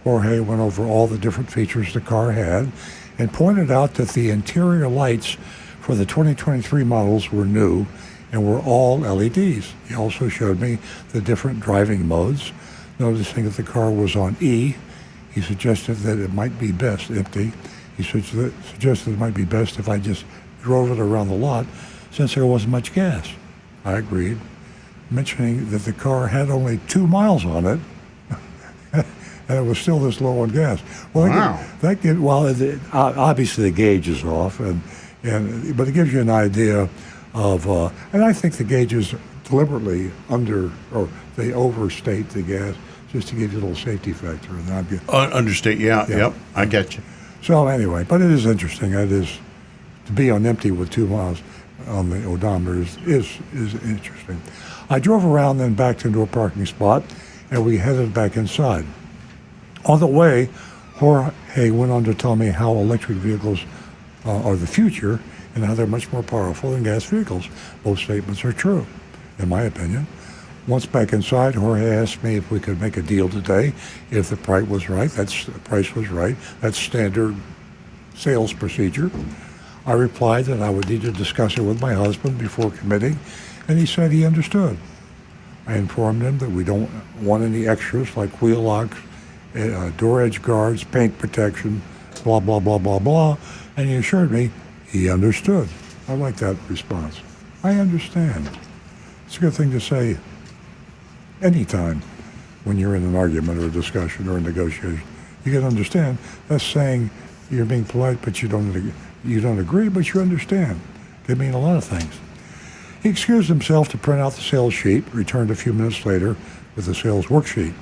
Jorge went over all the different features the car had and pointed out that the interior lights for the 2023 models were new and were all LEDs. He also showed me the different driving modes. Noticing that the car was on E, he suggested that it might be best empty. He suggested it might be best if I just drove it around the lot since there wasn't much gas. I agreed, mentioning that the car had only 2 miles on it and it was still this low on gas. Well, wow. Obviously the gauge is off, but it gives you an idea of, and I think the gauge is deliberately they overstate the gas just to give you a little safety factor. And understate, yeah, yep, I get you. So anyway, but it is interesting. It is to be on empty with 2 miles on the odometer is interesting. I drove around, then backed into a parking spot, and we headed back inside. On the way, Jorge went on to tell me how electric vehicles are the future and how they're much more powerful than gas vehicles. Both statements are true, in my opinion. Once back inside, Jorge asked me if we could make a deal today, if the price was right. That's standard sales procedure. I replied that I would need to discuss it with my husband before committing, and he said he understood. I informed him that we don't want any extras like wheel locks, door edge guards, paint protection, blah, blah, blah, blah, blah, and he assured me he understood. I like that response. I understand. It's a good thing to say anytime when you're in an argument or a discussion or a negotiation. You can understand. That's saying you're being polite, but you don't agree, but you understand. They mean a lot of things. He excused himself to print out the sales sheet, returned a few minutes later with the sales worksheet.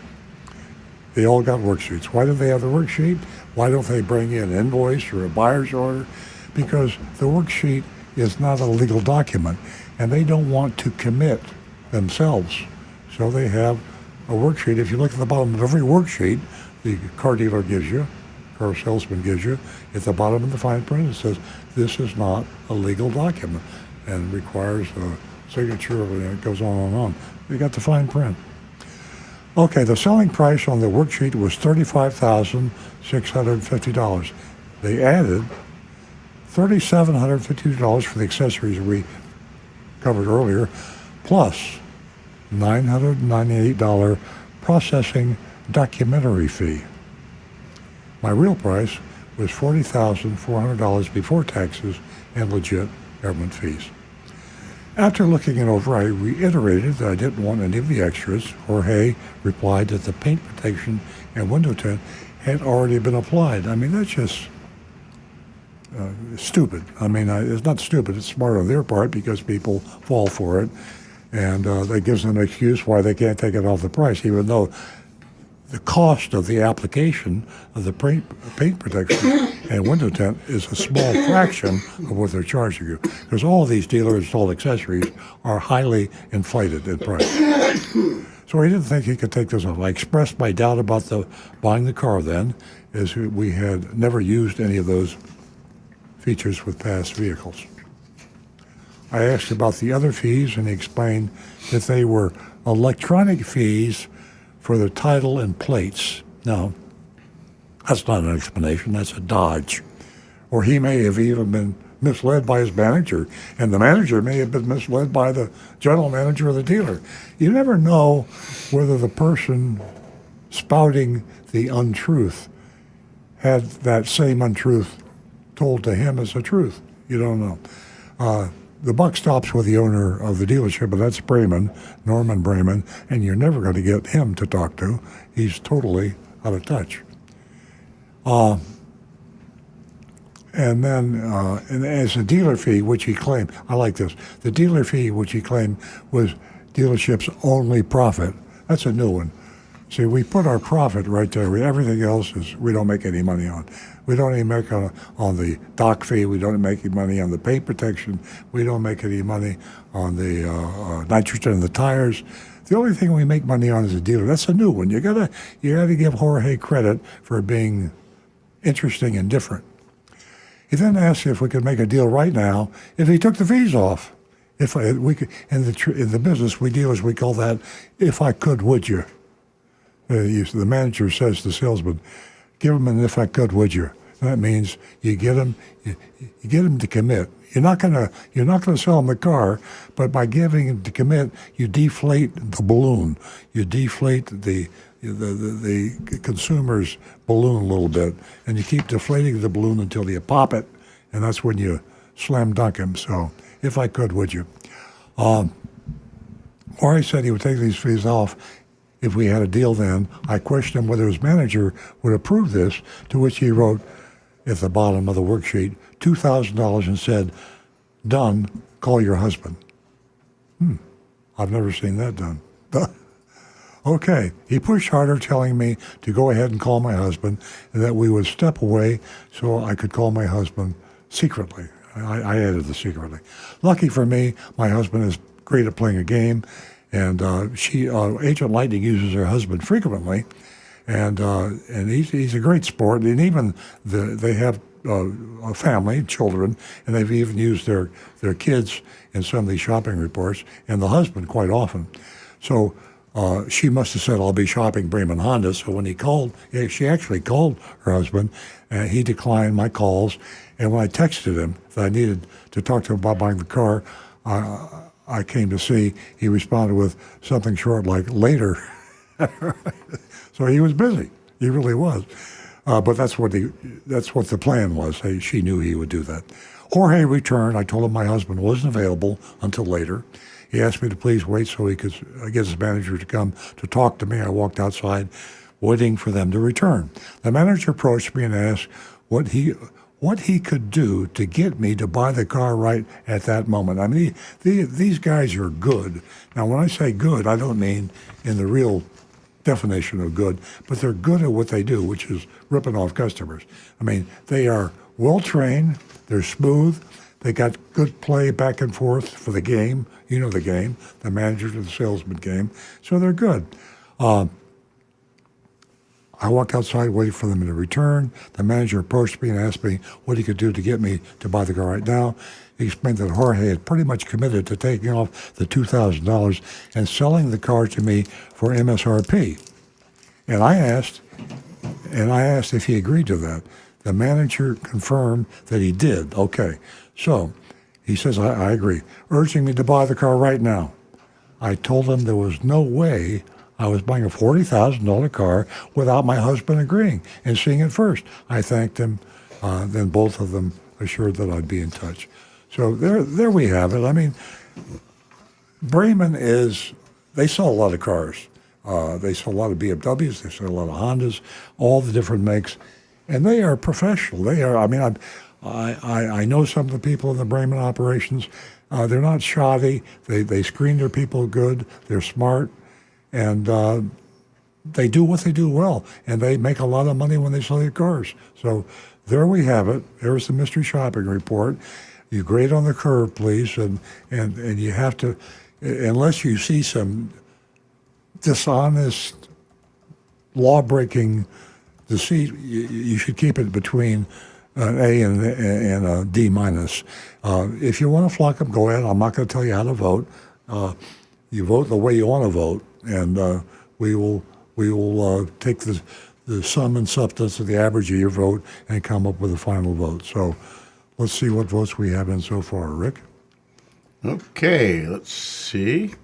They all got worksheets. Why do they have the worksheet? Why don't they bring in an invoice or a buyer's order? Because the worksheet is not a legal document, and they don't want to commit themselves. So they have a worksheet. If you look at the bottom of every worksheet the car dealer gives you, car salesman gives you, at the bottom of the fine print it says, this is not a legal document and requires a signature, and it goes on and on. You got the fine print. Okay, the selling price on the worksheet was $35,650. They added $3,752 for the accessories we covered earlier, plus $998 processing documentary fee. My real price was $40,400 before taxes and legit government fees. After looking it over, I reiterated that I didn't want any of the extras. Jorge replied that the paint protection and window tint had already been applied. I mean, that's just stupid. I mean, it's not stupid. It's smart on their part because people fall for it. And that gives them an excuse why they can't take it off the price, even though the cost of the application of the paint protection and window tint is a small fraction of what they're charging you. Because all of these dealer-installed accessories are highly inflated in price. So he didn't think he could take this off. I expressed my doubt about buying the car then, as we had never used any of those features with past vehicles. I asked about the other fees, and he explained that they were electronic fees for the title and plates. Now, that's not an explanation. That's a dodge. Or he may have even been misled by his manager, and the manager may have been misled by the general manager of the dealer. You never know whether the person spouting the untruth had that same untruth told to him as the truth. You don't know. The buck stops with the owner of the dealership, but that's Braman, Norman Braman, and you're never going to get him to talk to. He's totally out of touch. And then, and as a dealer fee, which he claimed, I like this, the dealer fee, which he claimed was dealership's only profit, that's a new one. See, we put our profit right there. Everything else is we don't make any money on. We don't even make on the dock fee. We don't make any money on the paint protection. We don't make any money on the nitrogen in the tires. The only thing we make money on is a dealer. That's a new one. You gotta give Jorge credit for being interesting and different. He then asked if we could make a deal right now if he took the fees off. If we could, in the business we deal as we call that, if I could, would you? The manager says to the salesman, give him an if I could, would you? That means you get him to commit. You're not gonna sell him the car, but by giving him to commit, you deflate the balloon. You deflate the consumer's balloon a little bit, and you keep deflating the balloon until you pop it, and that's when you slam dunk him. So, if I could, would you? Jorge said he would take these fees off if we had a deal then. I questioned him whether his manager would approve this, to which he wrote at the bottom of the worksheet, $2,000 and said, done, call your husband. I've never seen that done. Okay, he pushed harder, telling me to go ahead and call my husband and that we would step away so I could call my husband secretly. I added the secretly. Lucky for me, my husband is great at playing a game, and Agent Lightning uses her husband frequently, and he's a great sport. And even they have a family, children, and they've even used their kids in some of these shopping reports, and the husband quite often. So she must have said, I'll be shopping Braman Honda. So when he called, she actually called her husband, and he declined my calls. And when I texted him that I needed to talk to him about buying the car, I came to see, he responded with something short like later. So he was busy. He really was. But that's what the plan was. She knew he would do that. Jorge returned. I told him my husband wasn't available until later. He asked me to please wait so he could get his manager to come to talk to me. I walked outside waiting for them to return. The manager approached me and asked what he could do to get me to buy the car right at that moment. I mean, these guys are good. Now, when I say good, I don't mean in the real definition of good, but they're good at what they do, which is ripping off customers. I mean, they are well-trained, they're smooth, they got good play back and forth for the game. You know the game, the manager to the salesman game. So they're good. I walked outside waiting for them to return. The manager approached me and asked me what he could do to get me to buy the car right now. He explained that Jorge had pretty much committed to taking off the $2,000 and selling the car to me for MSRP. And I asked if he agreed to that. The manager confirmed that he did. Okay. So he says, I agree, urging me to buy the car right now. I told him there was no way I was buying a $40,000 car without my husband agreeing and seeing it first. I thanked him. Then both of them assured that I'd be in touch. So there we have it. I mean, Braman they sell a lot of cars. They sell a lot of BMWs. They sell a lot of Hondas, all the different makes. And they are professional. They are, I mean, I know some of the people in the Braman operations. They're not shoddy. They screen their people good. They're smart. And they do what they do well. And they make a lot of money when they sell their cars. So there we have it. There's the mystery shopping report. You grade on the curve, please. And you have to, unless you see some dishonest, law-breaking deceit, you should keep it between an A and a D minus. If you want to flock them, go ahead. I'm not going to tell you how to vote. You vote the way you want to vote, and we will take the sum and substance of the average of your vote and come up with a final vote. So let's see what votes we have in so far, Rick. Okay, let's see.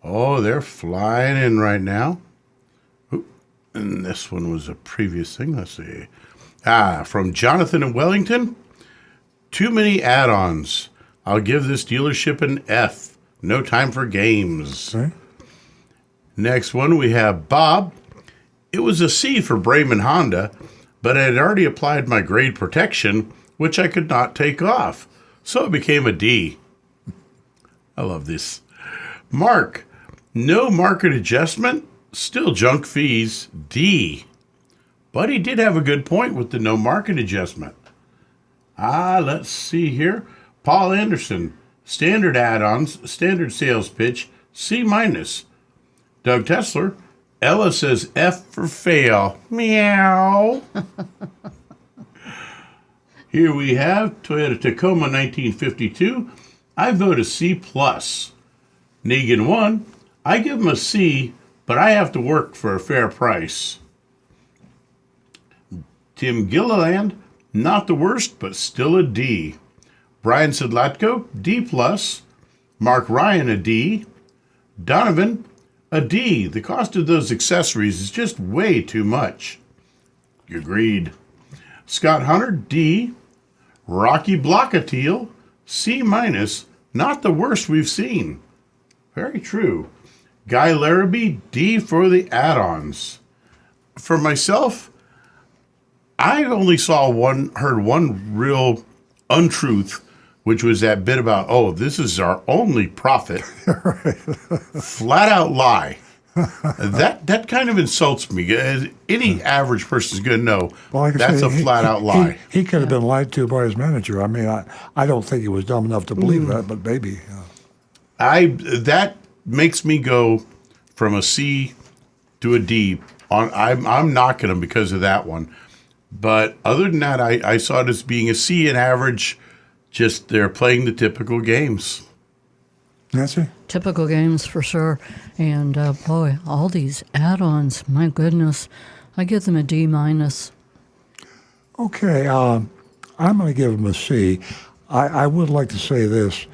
Oh, they're flying in right now. Ooh, and this one was a previous thing. Let's see. From Jonathan in Wellington. Too many add-ons. I'll give this dealership an F. No time for games. Okay. Next one, we have Bob. It was a C for Braman Honda, but I had already applied my grade protection, which I could not take off. So it became a D. I love this. Mark, no market adjustment, still junk fees, D. But he did have a good point with the no market adjustment. Let's see here. Paul Anderson, standard add-ons, standard sales pitch, C minus. Doug Tesler, Ella says F for fail. Meow. Here we have Toyota Tacoma 1952. I vote a C plus. Negan 1, I give him a C, but I have to work for a fair price. Tim Gilliland, not the worst, but still a D. Brian Sedlatko, D plus. Mark Ryan, a D. Donovan, a D. The cost of those accessories is just way too much. Agreed. Scott Hunter, D. Rocky Blockatiel, C minus. Not the worst we've seen. Very true. Guy Larrabee, D for the add-ons. For myself, I only heard one real untruth, which was that bit about, this is our only profit. Flat out lie. That kind of insults me. Any average person is going to know that's a flat out lie. He could have been lied to by his manager. I mean, I don't think he was dumb enough to believe that, but maybe. That makes me go from a C to a D. I'm knocking him because of that one. But other than that, I saw it as being a C in average. Just they're playing the typical games. That's it. Typical games for sure. And boy, all these add-ons, my goodness, I give them a D minus. Okay, I'm going to give them a C. I would like to say this.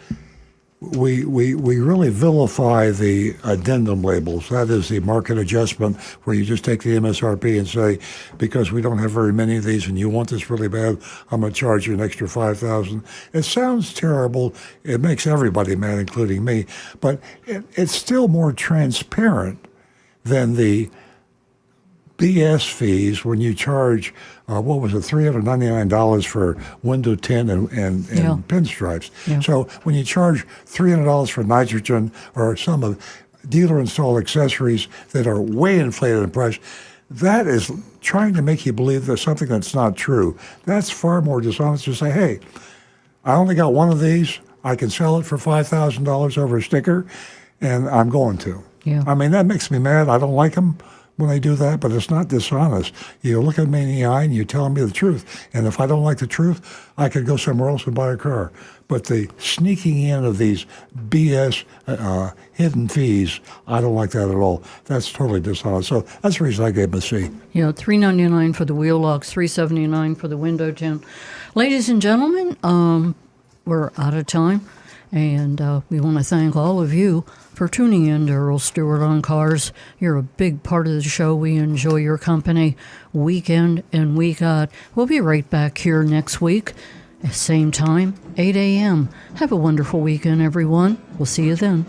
We really vilify the addendum labels. That is the market adjustment where you just take the MSRP and say, because we don't have very many of these and you want this really bad, I'm going to charge you an extra $5,000. It sounds terrible. It makes everybody mad, including me. But it's still more transparent than the BS fees when you charge, $399 for window tint and pinstripes. Yeah. So when you charge $300 for nitrogen or some of dealer-installed accessories that are way inflated in price, that is trying to make you believe there's something that's not true. That's far more dishonest to say, hey, I only got one of these. I can sell it for $5,000 over a sticker, and I'm going to. Yeah. I mean, that makes me mad. I don't like them when they do that, but it's not dishonest. You look at me in the eye and you're telling me the truth. And if I don't like the truth, I could go somewhere else and buy a car. But the sneaking in of these BS hidden fees, I don't like that at all. That's totally dishonest. So that's the reason I gave them a C. Yeah, $399 for the wheel locks, $379 for the window tint. Ladies and gentlemen, we're out of time. And we want to thank all of you for tuning in to Earl Stewart on Cars. You're a big part of the show. We enjoy your company week in and week out. We'll be right back here next week, same time, 8 a.m. Have a wonderful weekend, everyone. We'll see you then.